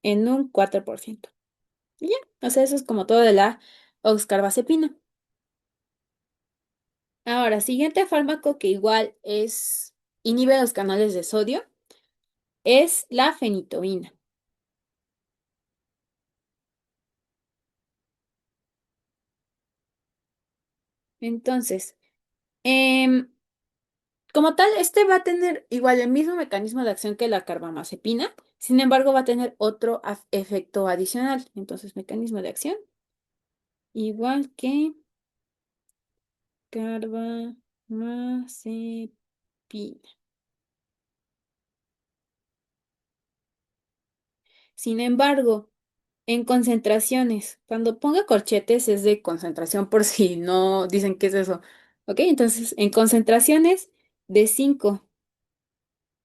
en un 4%. Y ya, o sea, eso es como todo de la oxcarbazepina. Ahora, siguiente fármaco que igual inhibe los canales de sodio es la fenitoína. Entonces, em, como tal, este va a tener igual el mismo mecanismo de acción que la carbamazepina, sin embargo, va a tener otro efecto adicional. Entonces, mecanismo de acción. igual que carbamazepina. Sin embargo, en concentraciones, cuando ponga corchetes es de concentración por si no dicen qué es eso. ¿Ok? Entonces, en concentraciones de 5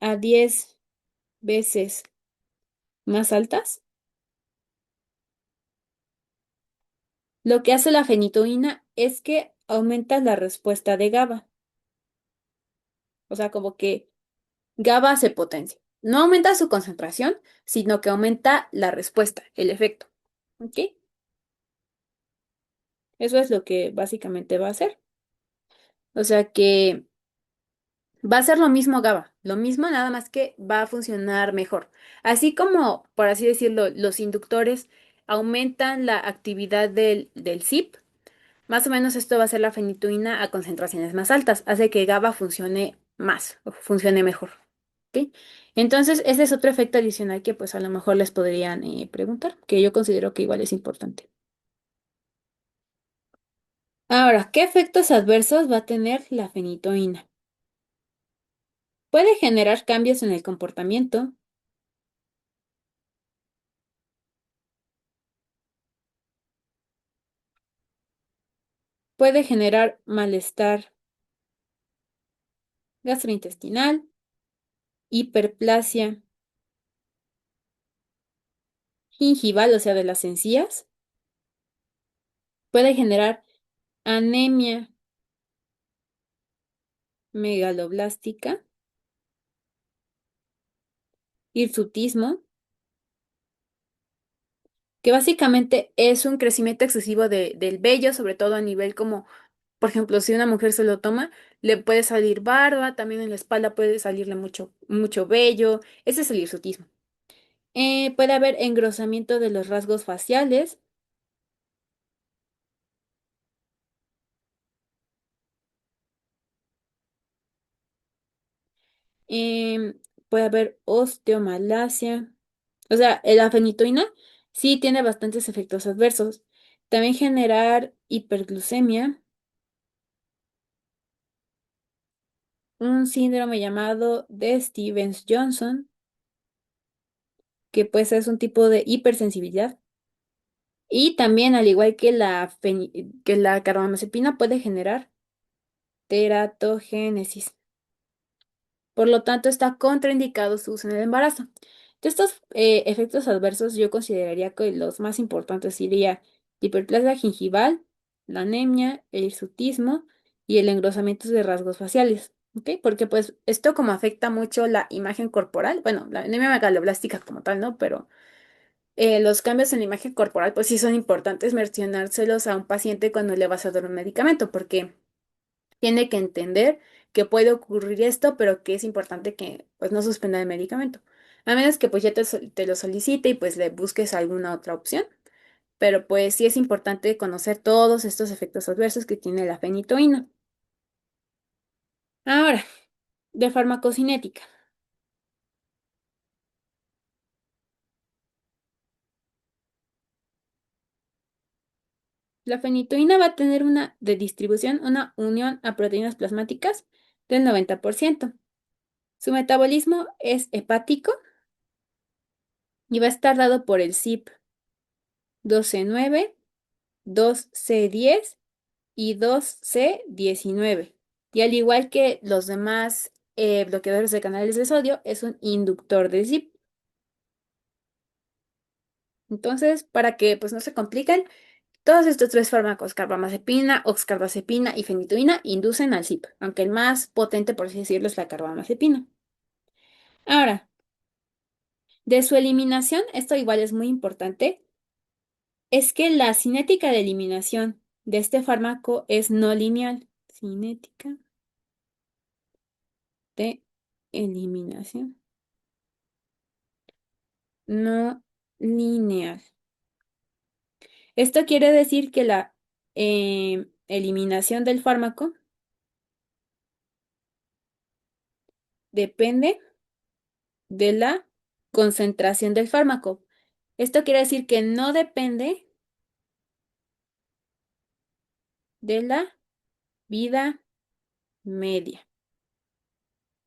a 10 veces más altas, lo que hace la fenitoína es que aumenta la respuesta de GABA. O sea, como que GABA se potencia. No aumenta su concentración, sino que aumenta la respuesta, el efecto. ¿Ok? Eso es lo que básicamente va a hacer. O sea que va a ser lo mismo GABA, lo mismo nada más que va a funcionar mejor. Así como, por así decirlo, los inductores aumentan la actividad del CYP, más o menos esto va a ser la fenitoína a concentraciones más altas, hace que GABA funcione más, o funcione mejor. ¿Ok? Entonces, ese es otro efecto adicional que pues a lo mejor les podrían preguntar, que yo considero que igual es importante. Ahora, ¿qué efectos adversos va a tener la fenitoína? Puede generar cambios en el comportamiento, puede generar malestar gastrointestinal, hiperplasia gingival, o sea, de las encías, puede generar anemia megaloblástica, hirsutismo, que básicamente es un crecimiento excesivo del vello, sobre todo a nivel como, por ejemplo, si una mujer se lo toma, le puede salir barba, también en la espalda puede salirle mucho, mucho vello, ese es el hirsutismo. Puede haber engrosamiento de los rasgos faciales, em, puede haber osteomalacia. O sea, la fenitoína sí tiene bastantes efectos adversos. También generar hiperglucemia, un síndrome llamado de Stevens-Johnson, que pues es un tipo de hipersensibilidad. Y también, al igual que que la carbamazepina, puede generar teratogénesis. Por lo tanto, está contraindicado su uso en el embarazo. De estos efectos adversos, yo consideraría que los más importantes sería la hiperplasia gingival, la anemia, el hirsutismo y el engrosamiento de rasgos faciales. ¿Ok? Porque pues esto como afecta mucho la imagen corporal, bueno, la anemia megaloblástica como tal, ¿no? Pero los cambios en la imagen corporal pues sí son importantes mencionárselos a un paciente cuando le vas a dar un medicamento, porque tiene que entender que puede ocurrir esto, pero que es importante que pues no suspenda el medicamento. A menos que pues ya te lo solicite y pues le busques alguna otra opción. Pero pues sí es importante conocer todos estos efectos adversos que tiene la fenitoína. Ahora, de farmacocinética. La fenitoína va a tener una de distribución, una unión a proteínas plasmáticas del 90%. Su metabolismo es hepático y va a estar dado por el CYP12 9, 2C10 y 2C19. Y al igual que los demás bloqueadores de canales de sodio, es un inductor de ZIP. Entonces, para que pues no se compliquen, todos estos tres fármacos, carbamazepina, oxcarbazepina y fenitoína, inducen al ZIP, aunque el más potente, por así decirlo, es la carbamazepina. Ahora, de su eliminación, esto igual es muy importante, es que la cinética de eliminación de este fármaco es no lineal. Cinética de eliminación no lineal. Esto quiere decir que la eliminación del fármaco depende de la concentración del fármaco. Esto quiere decir que no depende de la vida media.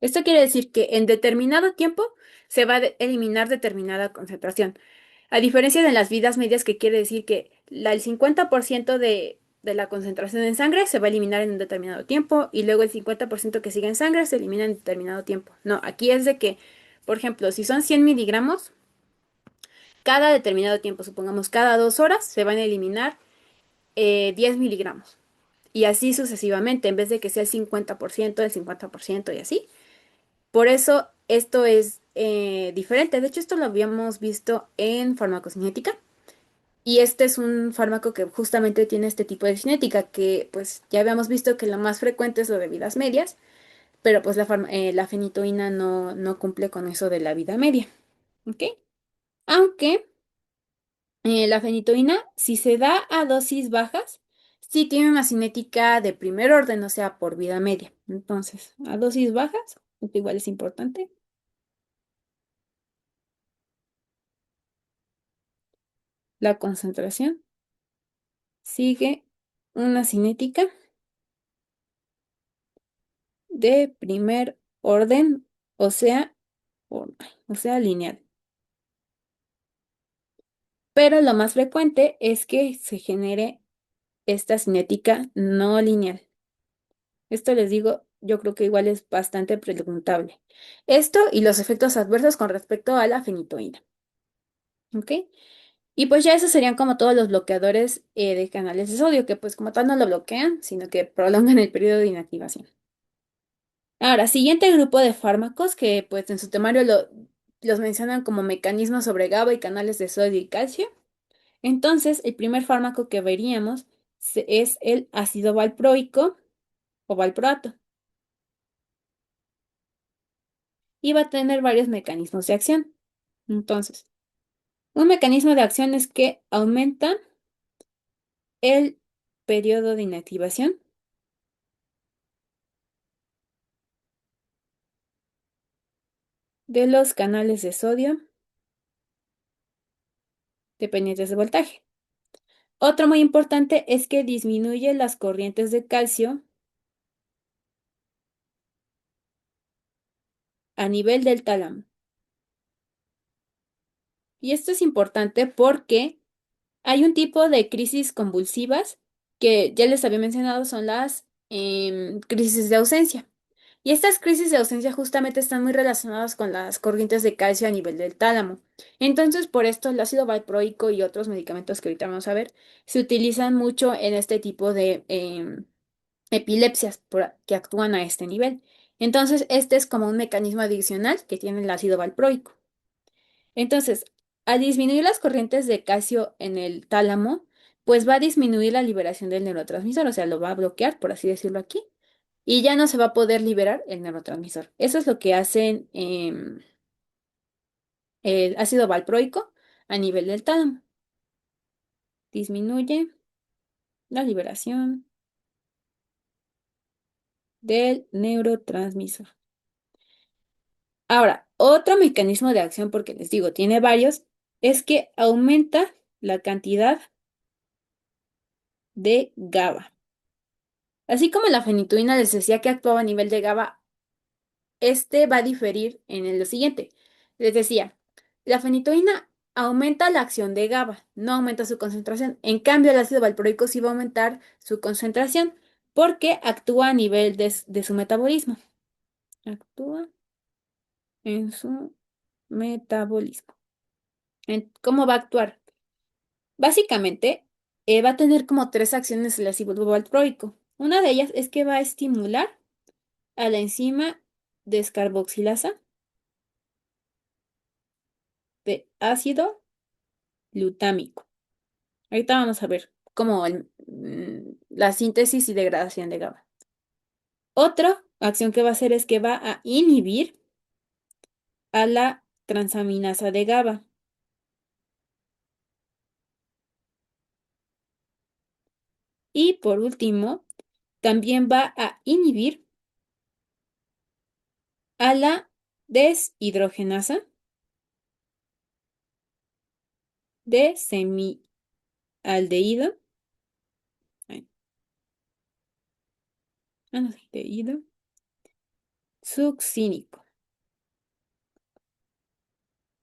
Esto quiere decir que en determinado tiempo se va a eliminar determinada concentración. A diferencia de las vidas medias, que quiere decir que el 50% de la concentración en sangre se va a eliminar en un determinado tiempo y luego el 50% que sigue en sangre se elimina en determinado tiempo. No, aquí es de que, por ejemplo, si son 100 miligramos, cada determinado tiempo, supongamos cada 2 horas, se van a eliminar 10 miligramos. Y así sucesivamente, en vez de que sea el 50% y así. Por eso esto es diferente. De hecho, esto lo habíamos visto en farmacocinética. Y este es un fármaco que justamente tiene este tipo de cinética, que pues ya habíamos visto que lo más frecuente es lo de vidas medias, pero pues la fenitoína no cumple con eso de la vida media. ¿Ok? Aunque la fenitoína, si se da a dosis bajas, sí tiene una cinética de primer orden, o sea, por vida media. Entonces, a dosis bajas, igual es importante, la concentración sigue una cinética de primer orden, o sea, o sea, lineal. Pero lo más frecuente es que se genere esta cinética no lineal. Esto les digo, yo creo que igual es bastante preguntable. Esto y los efectos adversos con respecto a la fenitoína. ¿Ok? Y pues ya esos serían como todos los bloqueadores de canales de sodio, que pues como tal no lo bloquean, sino que prolongan el periodo de inactivación. Ahora, siguiente grupo de fármacos que pues en su temario los mencionan como mecanismos sobre GABA y canales de sodio y calcio. Entonces, el primer fármaco que veríamos es el ácido valproico o valproato y va a tener varios mecanismos de acción. Entonces, un mecanismo de acción es que aumenta el periodo de inactivación de los canales de sodio dependientes de voltaje. Otro muy importante es que disminuye las corrientes de calcio a nivel del tálamo. Y esto es importante porque hay un tipo de crisis convulsivas que ya les había mencionado, son las crisis de ausencia. Y estas crisis de ausencia justamente están muy relacionadas con las corrientes de calcio a nivel del tálamo. Entonces, por esto, el ácido valproico y otros medicamentos que ahorita vamos a ver se utilizan mucho en este tipo de epilepsias que actúan a este nivel. Entonces, este es como un mecanismo adicional que tiene el ácido valproico. Entonces, al disminuir las corrientes de calcio en el tálamo, pues va a disminuir la liberación del neurotransmisor, o sea, lo va a bloquear, por así decirlo aquí, y ya no se va a poder liberar el neurotransmisor. Eso es lo que hacen el ácido valproico a nivel del tálamo. Disminuye la liberación del neurotransmisor. Ahora, otro mecanismo de acción, porque les digo, tiene varios, es que aumenta la cantidad de GABA. Así como la fenitoína les decía que actuaba a nivel de GABA, este va a diferir en lo siguiente. Les decía, la fenitoína aumenta la acción de GABA, no aumenta su concentración. En cambio, el ácido valproico sí va a aumentar su concentración porque actúa a nivel de su metabolismo. Actúa en su metabolismo. ¿Cómo va a actuar? Básicamente, va a tener como tres acciones el ácido valproico. Una de ellas es que va a estimular a la enzima descarboxilasa de ácido glutámico. Ahorita vamos a ver cómo la síntesis y degradación de GABA. Otra acción que va a hacer es que va a inhibir a la transaminasa de GABA. Y por último, también va a inhibir a la deshidrogenasa de semialdehído aldehído succínico.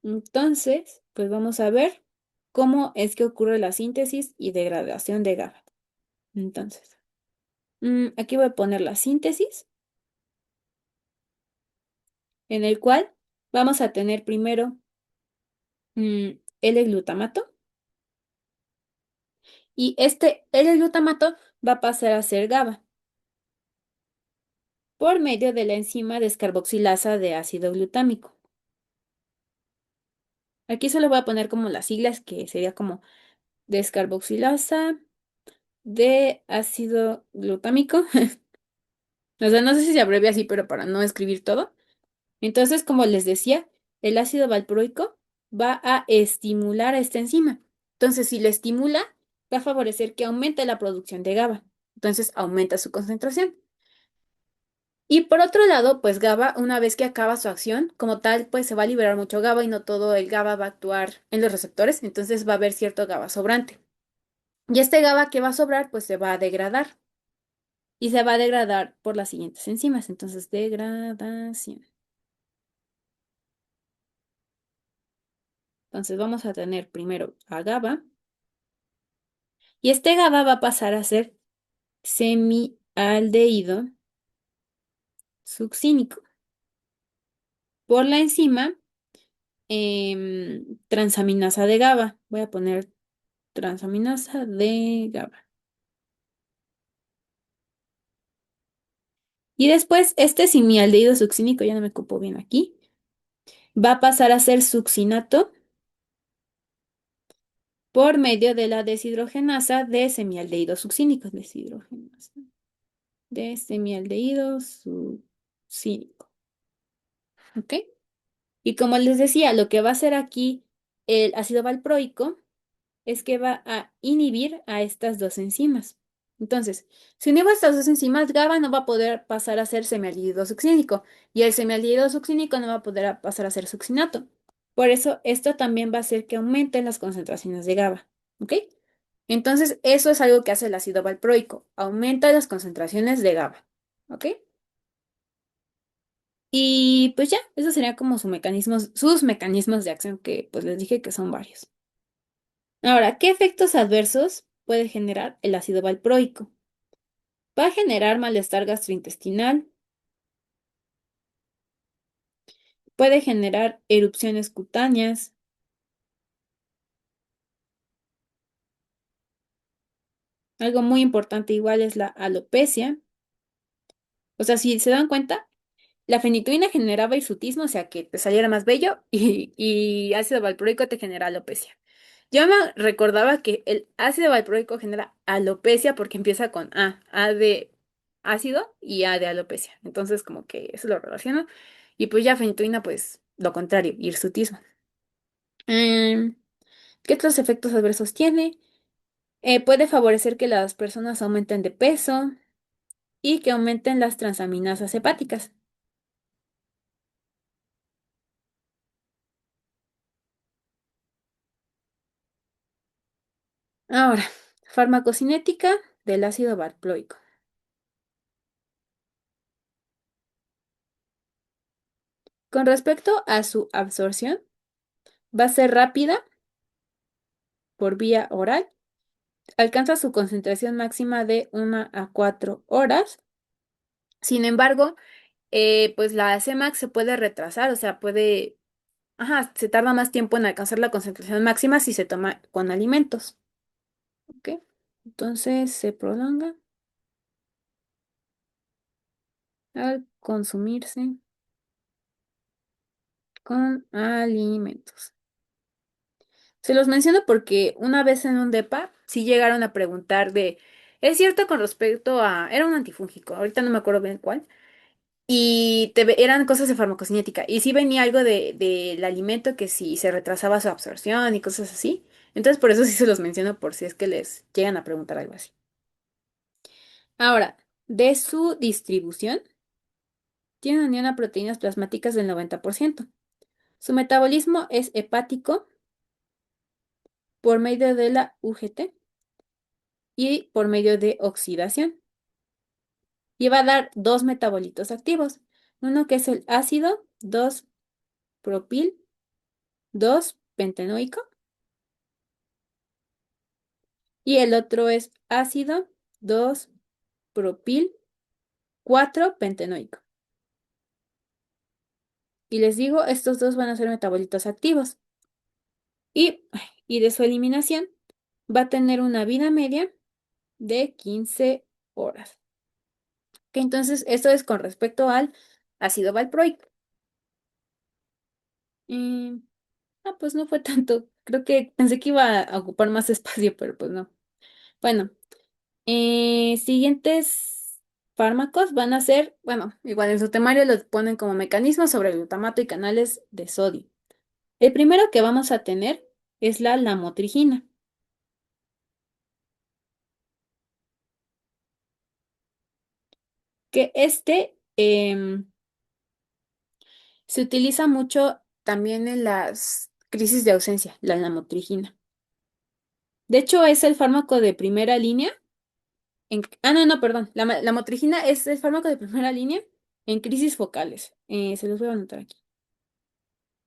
Entonces, pues vamos a ver cómo es que ocurre la síntesis y degradación de GABA. Entonces, aquí voy a poner la síntesis, en el cual vamos a tener primero L-glutamato, y este L-glutamato va a pasar a ser GABA por medio de la enzima descarboxilasa de ácido glutámico. Aquí solo voy a poner como las siglas, que sería como descarboxilasa de ácido glutámico. O sea, no sé si se abrevia así, pero para no escribir todo. Entonces, como les decía, el ácido valproico va a estimular a esta enzima. Entonces, si lo estimula, va a favorecer que aumente la producción de GABA. Entonces, aumenta su concentración. Y por otro lado, pues GABA, una vez que acaba su acción, como tal, pues se va a liberar mucho GABA y no todo el GABA va a actuar en los receptores, entonces va a haber cierto GABA sobrante. Y este GABA que va a sobrar, pues se va a degradar. Y se va a degradar por las siguientes enzimas. Entonces, degradación. Entonces, vamos a tener primero a GABA. Y este GABA va a pasar a ser semialdehído succínico por la enzima transaminasa de GABA. Voy a poner transaminasa de GABA. Y después, este semialdehído succínico, ya no me ocupo bien aquí, va a pasar a ser succinato por medio de la deshidrogenasa de semialdehído succínico. Deshidrogenasa de semialdehído succínico. ¿Ok? Y como les decía, lo que va a hacer aquí el ácido valproico es que va a inhibir a estas dos enzimas. Entonces, si unimos estas dos enzimas, GABA no va a poder pasar a ser semialdehído succínico y el semialdehído succínico no va a poder pasar a ser succinato. Por eso, esto también va a hacer que aumenten las concentraciones de GABA. ¿Ok? Entonces, eso es algo que hace el ácido valproico, aumenta las concentraciones de GABA. ¿Ok? Y pues ya, esos serían como sus mecanismos de acción que pues les dije que son varios. Ahora, ¿qué efectos adversos puede generar el ácido valproico? Va a generar malestar gastrointestinal, puede generar erupciones cutáneas, algo muy importante igual es la alopecia. O sea, si se dan cuenta, la fenitoína generaba hirsutismo, o sea, que te saliera más bello, y ácido valproico te genera alopecia. Yo me recordaba que el ácido valproico genera alopecia porque empieza con A de ácido y A de alopecia. Entonces, como que eso lo relaciono. Y pues ya fenitoína, pues lo contrario, hirsutismo. Em, ¿Qué otros efectos adversos tiene? Puede favorecer que las personas aumenten de peso y que aumenten las transaminasas hepáticas. Ahora, farmacocinética del ácido valproico. Con respecto a su absorción, va a ser rápida por vía oral. Alcanza su concentración máxima de 1 a 4 horas. Sin embargo, pues la Cmax se puede retrasar, o sea, se tarda más tiempo en alcanzar la concentración máxima si se toma con alimentos. ¿Ok? Entonces se prolonga al consumirse con alimentos. Se los menciono porque una vez en un DEPA sí llegaron a preguntar es cierto con respecto era un antifúngico, ahorita no me acuerdo bien cuál, y eran cosas de farmacocinética, y sí venía algo del alimento que si se retrasaba su absorción y cosas así. Entonces por eso sí se los menciono por si es que les llegan a preguntar algo así. Ahora, de su distribución, tiene unión a proteínas plasmáticas del 90%. Su metabolismo es hepático por medio de la UGT y por medio de oxidación. y va a dar dos metabolitos activos. Uno que es el ácido 2-propil 2-pentenoico y el otro es ácido 2-propil 4-pentenoico. Y les digo, estos dos van a ser metabolitos activos. Y de su eliminación va a tener una vida media de 15 horas. Que entonces, esto es con respecto al ácido valproico. Y, pues no fue tanto. Creo que pensé que iba a ocupar más espacio, pero pues no. Bueno, siguientes fármacos van a ser, bueno, igual en su temario los ponen como mecanismos sobre el glutamato y canales de sodio. El primero que vamos a tener es la lamotrigina, que se utiliza mucho también en las crisis de ausencia, la lamotrigina. De hecho, es el fármaco de primera línea. No, no, perdón. La motrigina es el fármaco de primera línea en crisis focales. Se los voy a anotar aquí.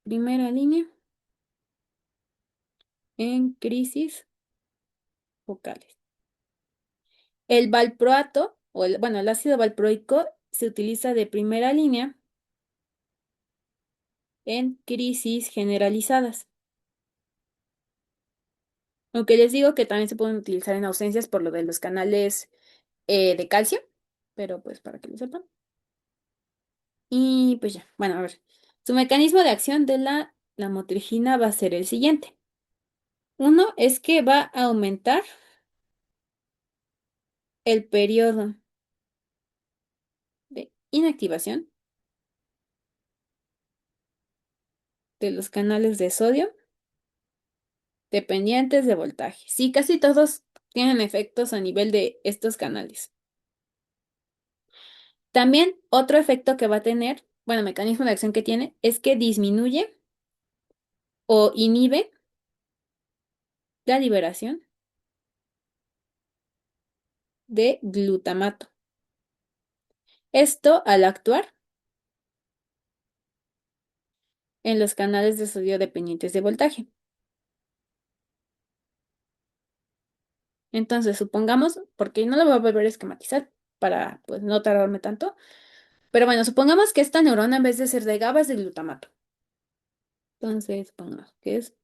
Primera línea en crisis focales. El valproato, bueno, el ácido valproico se utiliza de primera línea en crisis generalizadas. Aunque les digo que también se pueden utilizar en ausencias por lo de los canales de calcio, pero pues para que lo sepan. Y pues ya, bueno, a ver. Su mecanismo de acción de la lamotrigina va a ser el siguiente. Uno es que va a aumentar el periodo de inactivación de los canales de sodio dependientes de voltaje. Sí, casi todos tienen efectos a nivel de estos canales. También otro efecto que va a tener, bueno, mecanismo de acción que tiene, es que disminuye o inhibe la liberación de glutamato. Esto al actuar en los canales de sodio dependientes de voltaje. Entonces, supongamos, porque no lo voy a volver a esquematizar para pues no tardarme tanto, pero bueno, supongamos que esta neurona en vez de ser de GABA es de glutamato. Entonces, supongamos que es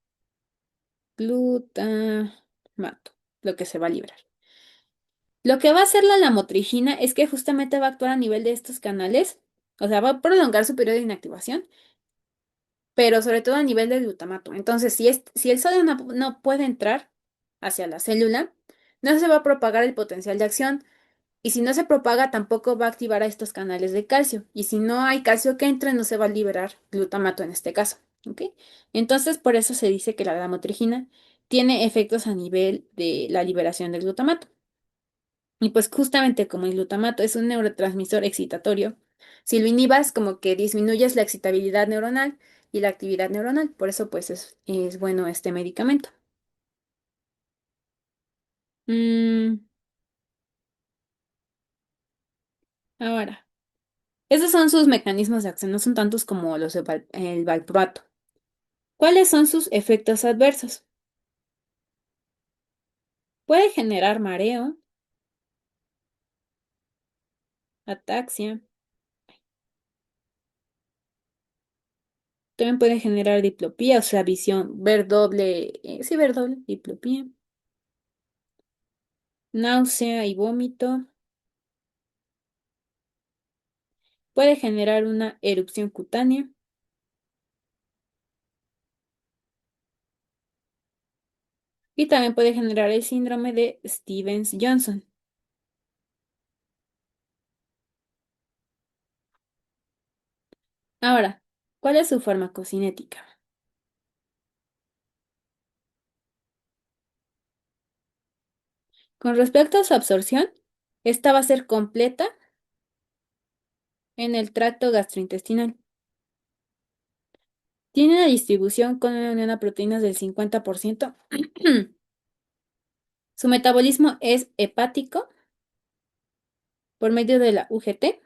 glutamato, lo que se va a liberar. Lo que va a hacer la lamotrigina es que justamente va a actuar a nivel de estos canales, o sea, va a prolongar su periodo de inactivación, pero sobre todo a nivel de glutamato. Entonces, si el sodio no puede entrar hacia la célula, no se va a propagar el potencial de acción. Y si no se propaga, tampoco va a activar a estos canales de calcio. Y si no hay calcio que entre, no se va a liberar glutamato en este caso. ¿Ok? Entonces, por eso se dice que la lamotrigina tiene efectos a nivel de la liberación del glutamato. Y pues justamente como el glutamato es un neurotransmisor excitatorio, si lo inhibas, como que disminuyes la excitabilidad neuronal y la actividad neuronal. Por eso, pues es bueno este medicamento. Mm, ahora, esos son sus mecanismos de acción, no son tantos como los el valproato. ¿Cuáles son sus efectos adversos? Puede generar mareo, ataxia, también puede generar diplopía, o sea, visión, ver doble, sí, ver doble, diplopía, náusea y vómito, puede generar una erupción cutánea y también puede generar el síndrome de Stevens-Johnson. Ahora, ¿cuál es su farmacocinética? Con respecto a su absorción, esta va a ser completa en el tracto gastrointestinal. Tiene una distribución con una unión a proteínas del 50%. Su metabolismo es hepático por medio de la UGT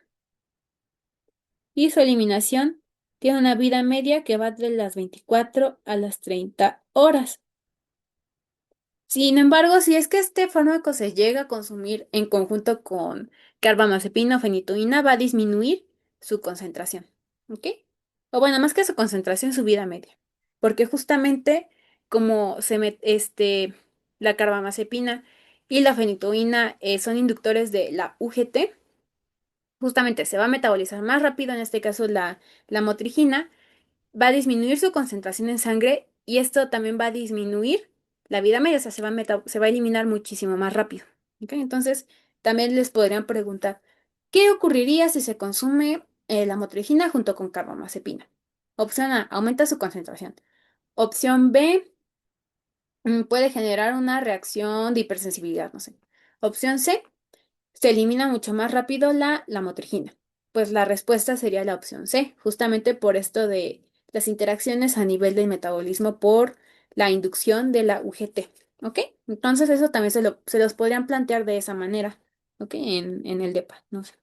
y su eliminación tiene una vida media que va de las 24 a las 30 horas. Sin embargo, si es que este fármaco se llega a consumir en conjunto con carbamazepina o fenitoína, va a disminuir su concentración, ¿ok? O bueno, más que su concentración, su vida media. Porque justamente como la carbamazepina y la fenitoína son inductores de la UGT, justamente se va a metabolizar más rápido, en este caso la motrigina, va a disminuir su concentración en sangre y esto también va a disminuir la vida media, o sea, se va a eliminar muchísimo más rápido. ¿Ok? Entonces, también les podrían preguntar, ¿qué ocurriría si se consume la motrigina junto con carbamazepina? Opción A, aumenta su concentración. Opción B, puede generar una reacción de hipersensibilidad, no sé. Opción C, se elimina mucho más rápido la motrigina. Pues la respuesta sería la opción C, justamente por esto de las interacciones a nivel del metabolismo por la inducción de la UGT. ¿Ok? Entonces eso también se los podrían plantear de esa manera, ¿ok? En el DEPA, no sé.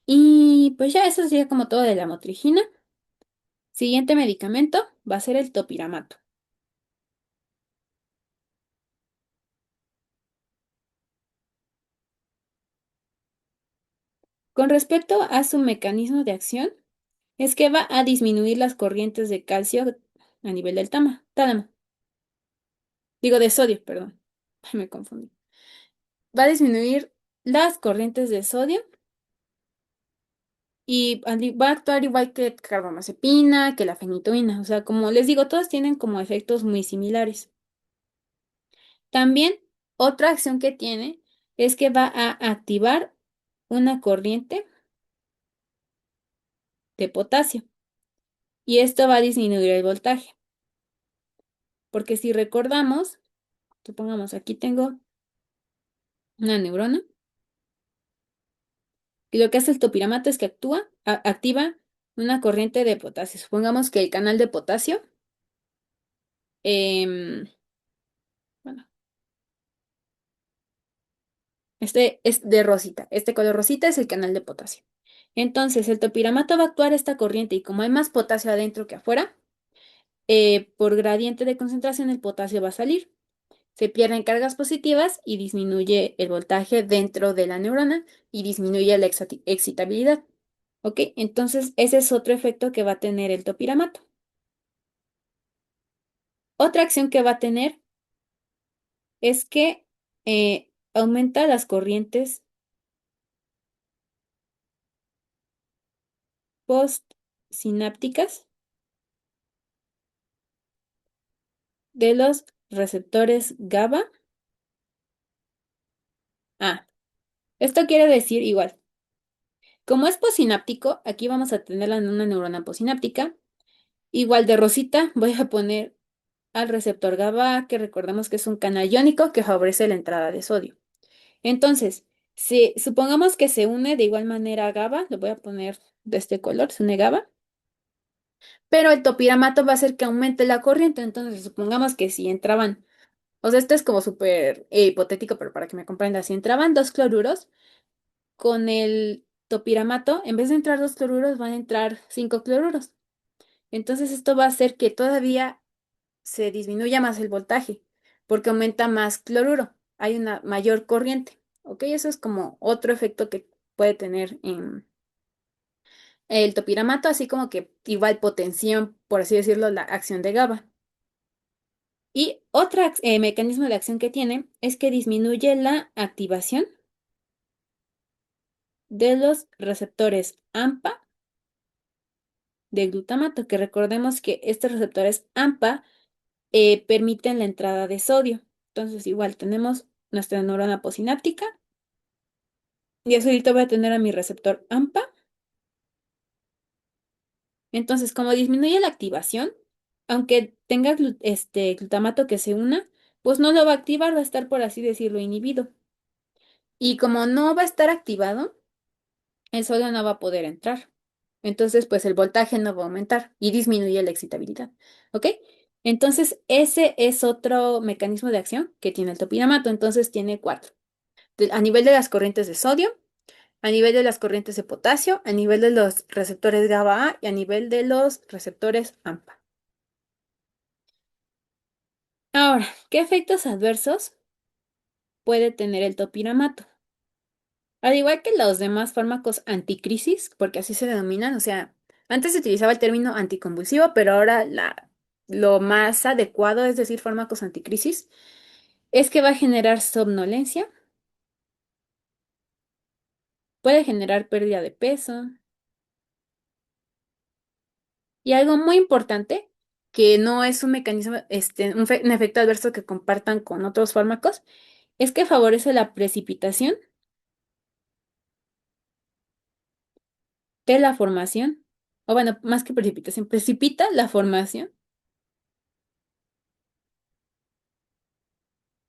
Y pues ya eso sería como todo de la motrigina. Siguiente medicamento va a ser el topiramato. Con respecto a su mecanismo de acción, es que va a disminuir las corrientes de calcio a nivel del tálamo. Digo de sodio, perdón. Me confundí. Va a disminuir las corrientes de sodio y va a actuar igual que carbamazepina, que la fenitoína. O sea, como les digo, todos tienen como efectos muy similares. También otra acción que tiene es que va a activar una corriente de potasio y esto va a disminuir el voltaje. Porque si recordamos, supongamos aquí tengo una neurona. Y lo que hace el topiramato es que activa una corriente de potasio. Supongamos que el canal de potasio, em, bueno, este es de rosita. Este color rosita es el canal de potasio. Entonces, el topiramato va a actuar esta corriente y como hay más potasio adentro que afuera, por gradiente de concentración el potasio va a salir. Se pierden cargas positivas y disminuye el voltaje dentro de la neurona y disminuye la excitabilidad. ¿Ok? Entonces, ese es otro efecto que va a tener el topiramato. Otra acción que va a tener es que aumenta las corrientes postsinápticas de los receptores GABA. Ah, esto quiere decir igual. Como es postsináptico, aquí vamos a tenerla en una neurona postsináptica. Igual de rosita, voy a poner al receptor GABA, que recordemos que es un canal iónico que favorece la entrada de sodio. Entonces, si supongamos que se une de igual manera a GABA, lo voy a poner de este color, se une GABA, pero el topiramato va a hacer que aumente la corriente. Entonces, supongamos que si entraban, o sea, esto es como súper hipotético, pero para que me comprendas, si entraban dos cloruros, con el topiramato, en vez de entrar dos cloruros, van a entrar cinco cloruros. Entonces, esto va a hacer que todavía se disminuya más el voltaje, porque aumenta más cloruro, hay una mayor corriente. ¿Ok? Eso es como otro efecto que puede tener en el topiramato, así como que igual potencian, por así decirlo, la acción de GABA. Y otro mecanismo de acción que tiene es que disminuye la activación de los receptores AMPA de glutamato, que recordemos que estos receptores AMPA permiten la entrada de sodio. Entonces, igual tenemos nuestra neurona posináptica y eso ahorita voy a tener a mi receptor AMPA. Entonces, como disminuye la activación, aunque tenga glutamato que se una, pues no lo va a activar, va a estar, por así decirlo, inhibido. Y como no va a estar activado, el sodio no va a poder entrar. Entonces, pues el voltaje no va a aumentar y disminuye la excitabilidad. ¿Ok? Entonces, ese es otro mecanismo de acción que tiene el topiramato. Entonces, tiene cuatro. a nivel de las corrientes de sodio, a nivel de las corrientes de potasio, a nivel de los receptores GABA A y a nivel de los receptores AMPA. Ahora, ¿qué efectos adversos puede tener el topiramato? Al igual que los demás fármacos anticrisis, porque así se denominan, o sea, antes se utilizaba el término anticonvulsivo, pero ahora lo más adecuado es decir fármacos anticrisis, es que va a generar somnolencia, puede generar pérdida de peso y algo muy importante, que no es un mecanismo, un efecto adverso que compartan con otros fármacos, es que favorece la precipitación de la formación, o bueno, más que precipitación, precipita la formación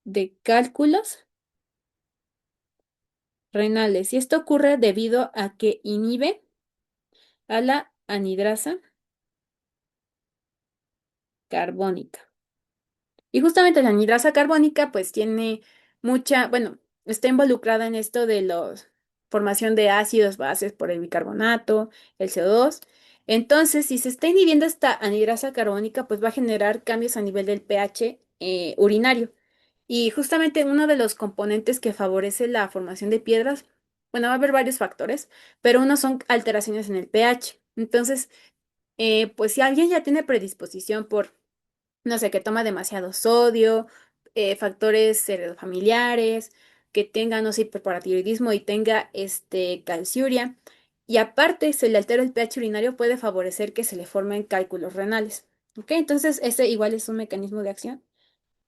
de cálculos renales. Y esto ocurre debido a que inhibe a la anhidrasa carbónica. Y justamente la anhidrasa carbónica pues tiene bueno, está involucrada en esto de la formación de ácidos bases por el bicarbonato, el CO2. Entonces, si se está inhibiendo esta anhidrasa carbónica, pues va a generar cambios a nivel del pH urinario. Y justamente uno de los componentes que favorece la formación de piedras, bueno, va a haber varios factores, pero uno son alteraciones en el pH. Entonces, pues si alguien ya tiene predisposición por no sé, que toma demasiado sodio, factores heredofamiliares, que tenga, no sé, hiperparatiroidismo y tenga calciuria, y aparte se le altera el pH urinario, puede favorecer que se le formen cálculos renales. ¿Ok? Entonces, ese igual es un mecanismo de acción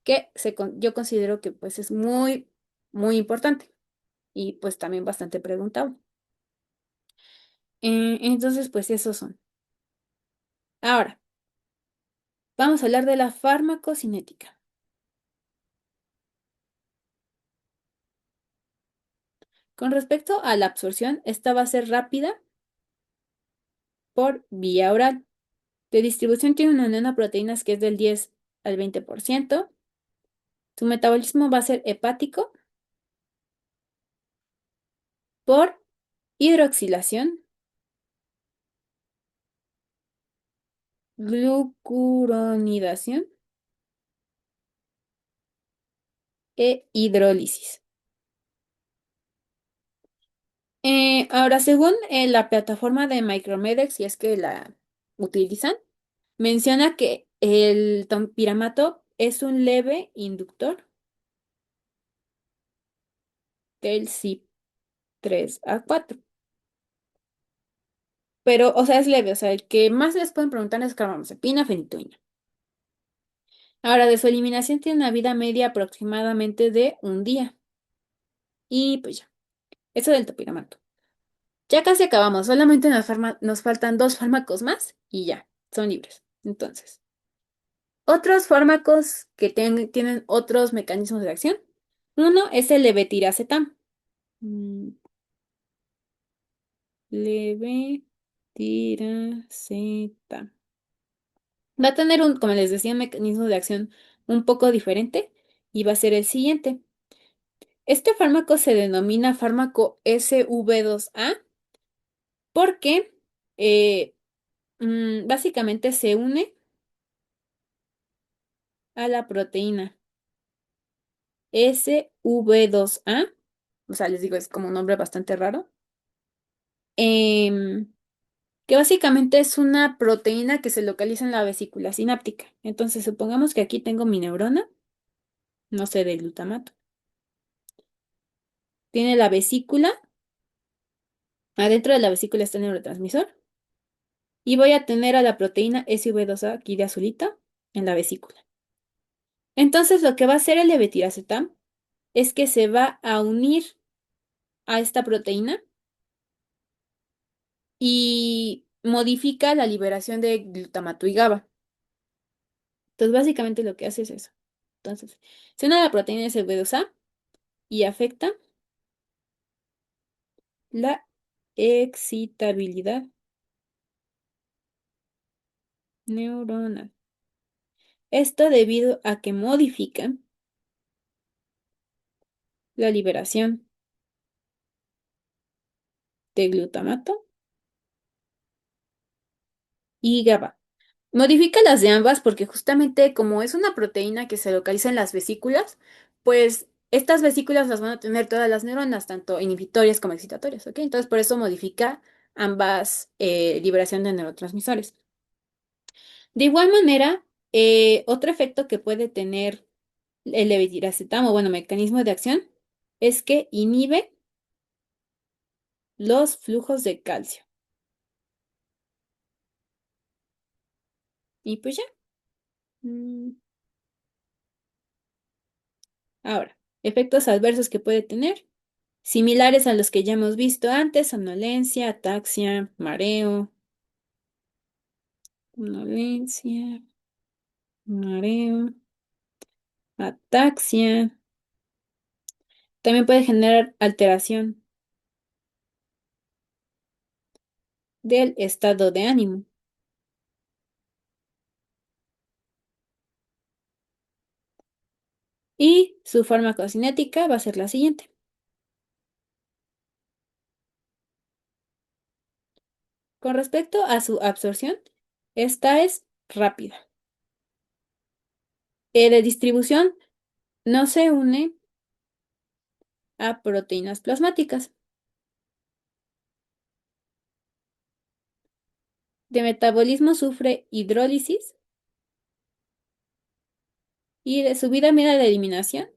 que yo considero que pues es muy, muy importante y pues también bastante preguntable. Entonces, pues esos son. Ahora, vamos a hablar de la farmacocinética. Con respecto a la absorción, esta va a ser rápida por vía oral. De distribución tiene una unión a proteínas que es del 10 al 20%. Su metabolismo va a ser hepático por hidroxilación, glucuronidación e hidrólisis. Ahora, según la plataforma de Micromedex, si es que la utilizan, menciona que el tompiramato es un leve inductor del CYP3A4. Pero, o sea, es leve, o sea, el que más les pueden preguntar es carbamazepina, fenitoína. Ahora, de su eliminación tiene una vida media aproximadamente de un día. Y pues ya, eso del topiramato. Ya casi acabamos, solamente nos faltan dos fármacos más y ya, son libres. Entonces, otros fármacos que tienen otros mecanismos de acción. Uno es el levetiracetam. Mm, Levetiracetam. Va a tener como les decía, un mecanismo de acción un poco diferente y va a ser el siguiente. Este fármaco se denomina fármaco SV2A porque eh, básicamente se une a la proteína SV2A, o sea, les digo, es como un nombre bastante raro, em, que básicamente es una proteína que se localiza en la vesícula sináptica. Entonces, supongamos que aquí tengo mi neurona, no sé, de glutamato. Tiene la vesícula. Adentro de la vesícula está el neurotransmisor y voy a tener a la proteína SV2A aquí de azulita en la vesícula. Entonces lo que va a hacer el levetiracetam es que se va a unir a esta proteína y modifica la liberación de glutamato y GABA. Entonces básicamente lo que hace es eso. Entonces, se une a la proteína SV2A y afecta la excitabilidad neuronal. Esto debido a que modifica la liberación de glutamato y GABA. Modifica las de ambas porque justamente como es una proteína que se localiza en las vesículas, pues estas vesículas las van a tener todas las neuronas, tanto inhibitorias como excitatorias, ¿ok? Entonces por eso modifica ambas liberación de neurotransmisores. De igual manera, otro efecto que puede tener el levetiracetam, o bueno, mecanismo de acción, es que inhibe los flujos de calcio. Y pues ya. Mm, Ahora, efectos adversos que puede tener, similares a los que ya hemos visto antes, somnolencia, ataxia, mareo, somnolencia, mareo, ataxia. También puede generar alteración del estado de ánimo. Y su farmacocinética va a ser la siguiente. Con respecto a su absorción, esta es rápida. De distribución, no se une a proteínas plasmáticas. De metabolismo sufre hidrólisis y de su vida media de eliminación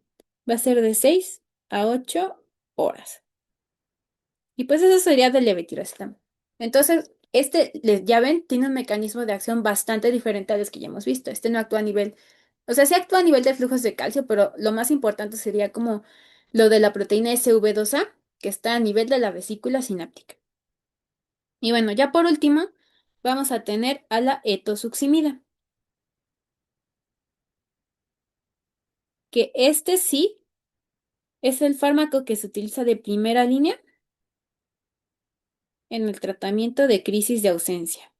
va a ser de 6 a 8 horas. Y pues eso sería del levetiracetam. Entonces, ya ven, tiene un mecanismo de acción bastante diferente a los que ya hemos visto. Este no actúa a nivel, o sea, sí actúa a nivel de flujos de calcio, pero lo más importante sería como lo de la proteína SV2A, que está a nivel de la vesícula sináptica. Y bueno, ya por último, vamos a tener a la etosuximida, que este sí es el fármaco que se utiliza de primera línea en el tratamiento de crisis de ausencia.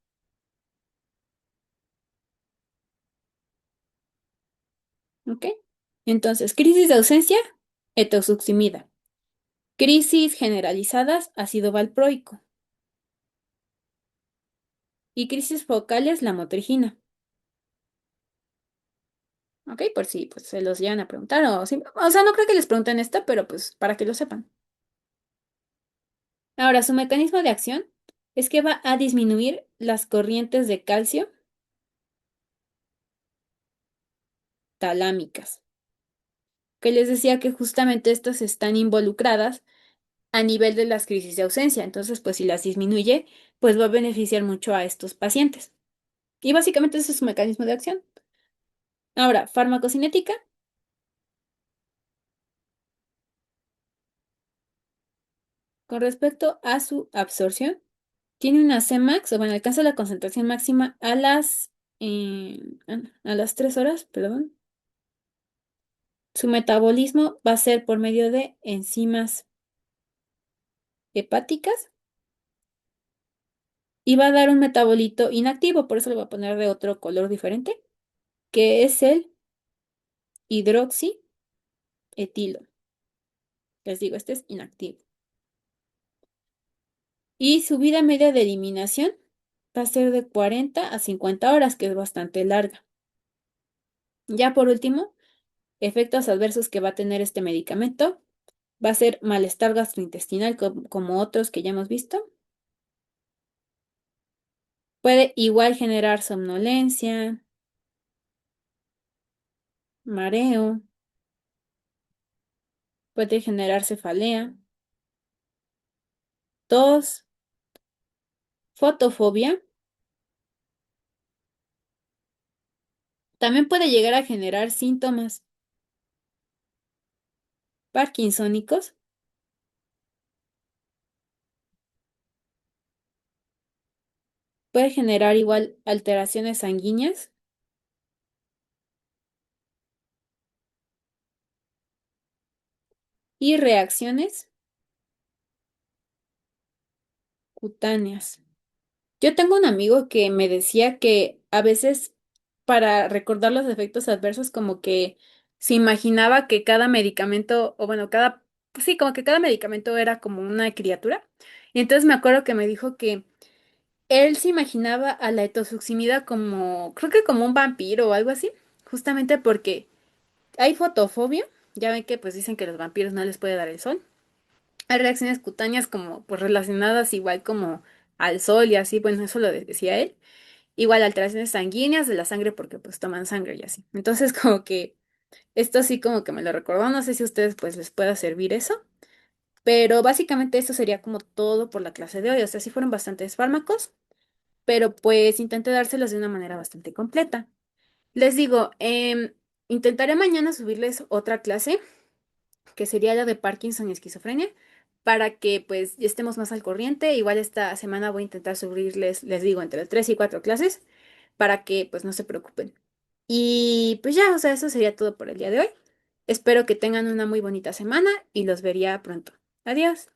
¿Ok? Entonces, crisis de ausencia, etosuximida. Crisis generalizadas, ácido valproico. Y crisis focales, la motrigina. ¿Ok? Por si pues, se los llegan a preguntar o sea, no creo que les pregunten esto, pero pues para que lo sepan. Ahora, su mecanismo de acción es que va a disminuir las corrientes de calcio talámicas, que les decía que justamente estas están involucradas a nivel de las crisis de ausencia. Entonces, pues si las disminuye, pues va a beneficiar mucho a estos pacientes. Y básicamente ese es su mecanismo de acción. Ahora, farmacocinética, con respecto a su absorción, tiene una Cmax, o bueno, alcanza la concentración máxima a las 3 horas, perdón. Su metabolismo va a ser por medio de enzimas hepáticas y va a dar un metabolito inactivo, por eso le voy a poner de otro color diferente, que es el hidroxietilo. Les digo, este es inactivo. Y su vida media de eliminación va a ser de 40 a 50 horas, que es bastante larga. Ya por último, efectos adversos que va a tener este medicamento. Va a ser malestar gastrointestinal como otros que ya hemos visto. Puede igual generar somnolencia, mareo, puede generar cefalea, tos, fotofobia. También puede llegar a generar síntomas parkinsónicos. Puede generar igual alteraciones sanguíneas y reacciones cutáneas. Yo tengo un amigo que me decía que a veces para recordar los efectos adversos como que se imaginaba que cada medicamento, o bueno, pues sí, como que cada medicamento era como una criatura Y entonces me acuerdo que me dijo que él se imaginaba a la etosuximida como, creo que como un vampiro o algo así, justamente porque hay fotofobia, ya ven que pues dicen que los vampiros no les puede dar el sol. Hay reacciones cutáneas como pues relacionadas igual como al sol y así, bueno, eso lo decía él. Igual alteraciones sanguíneas de la sangre porque pues toman sangre y así. Entonces como que esto sí como que me lo recordó, no sé si a ustedes pues les pueda servir eso, pero básicamente esto sería como todo por la clase de hoy, o sea, sí fueron bastantes fármacos, pero pues intenté dárselos de una manera bastante completa. Les digo, intentaré mañana subirles otra clase, que sería la de Parkinson y esquizofrenia, para que pues ya estemos más al corriente. Igual esta semana voy a intentar subirles, les digo, entre 3 y 4 clases, para que pues no se preocupen. Y pues ya, o sea, eso sería todo por el día de hoy. Espero que tengan una muy bonita semana y los vería pronto. Adiós.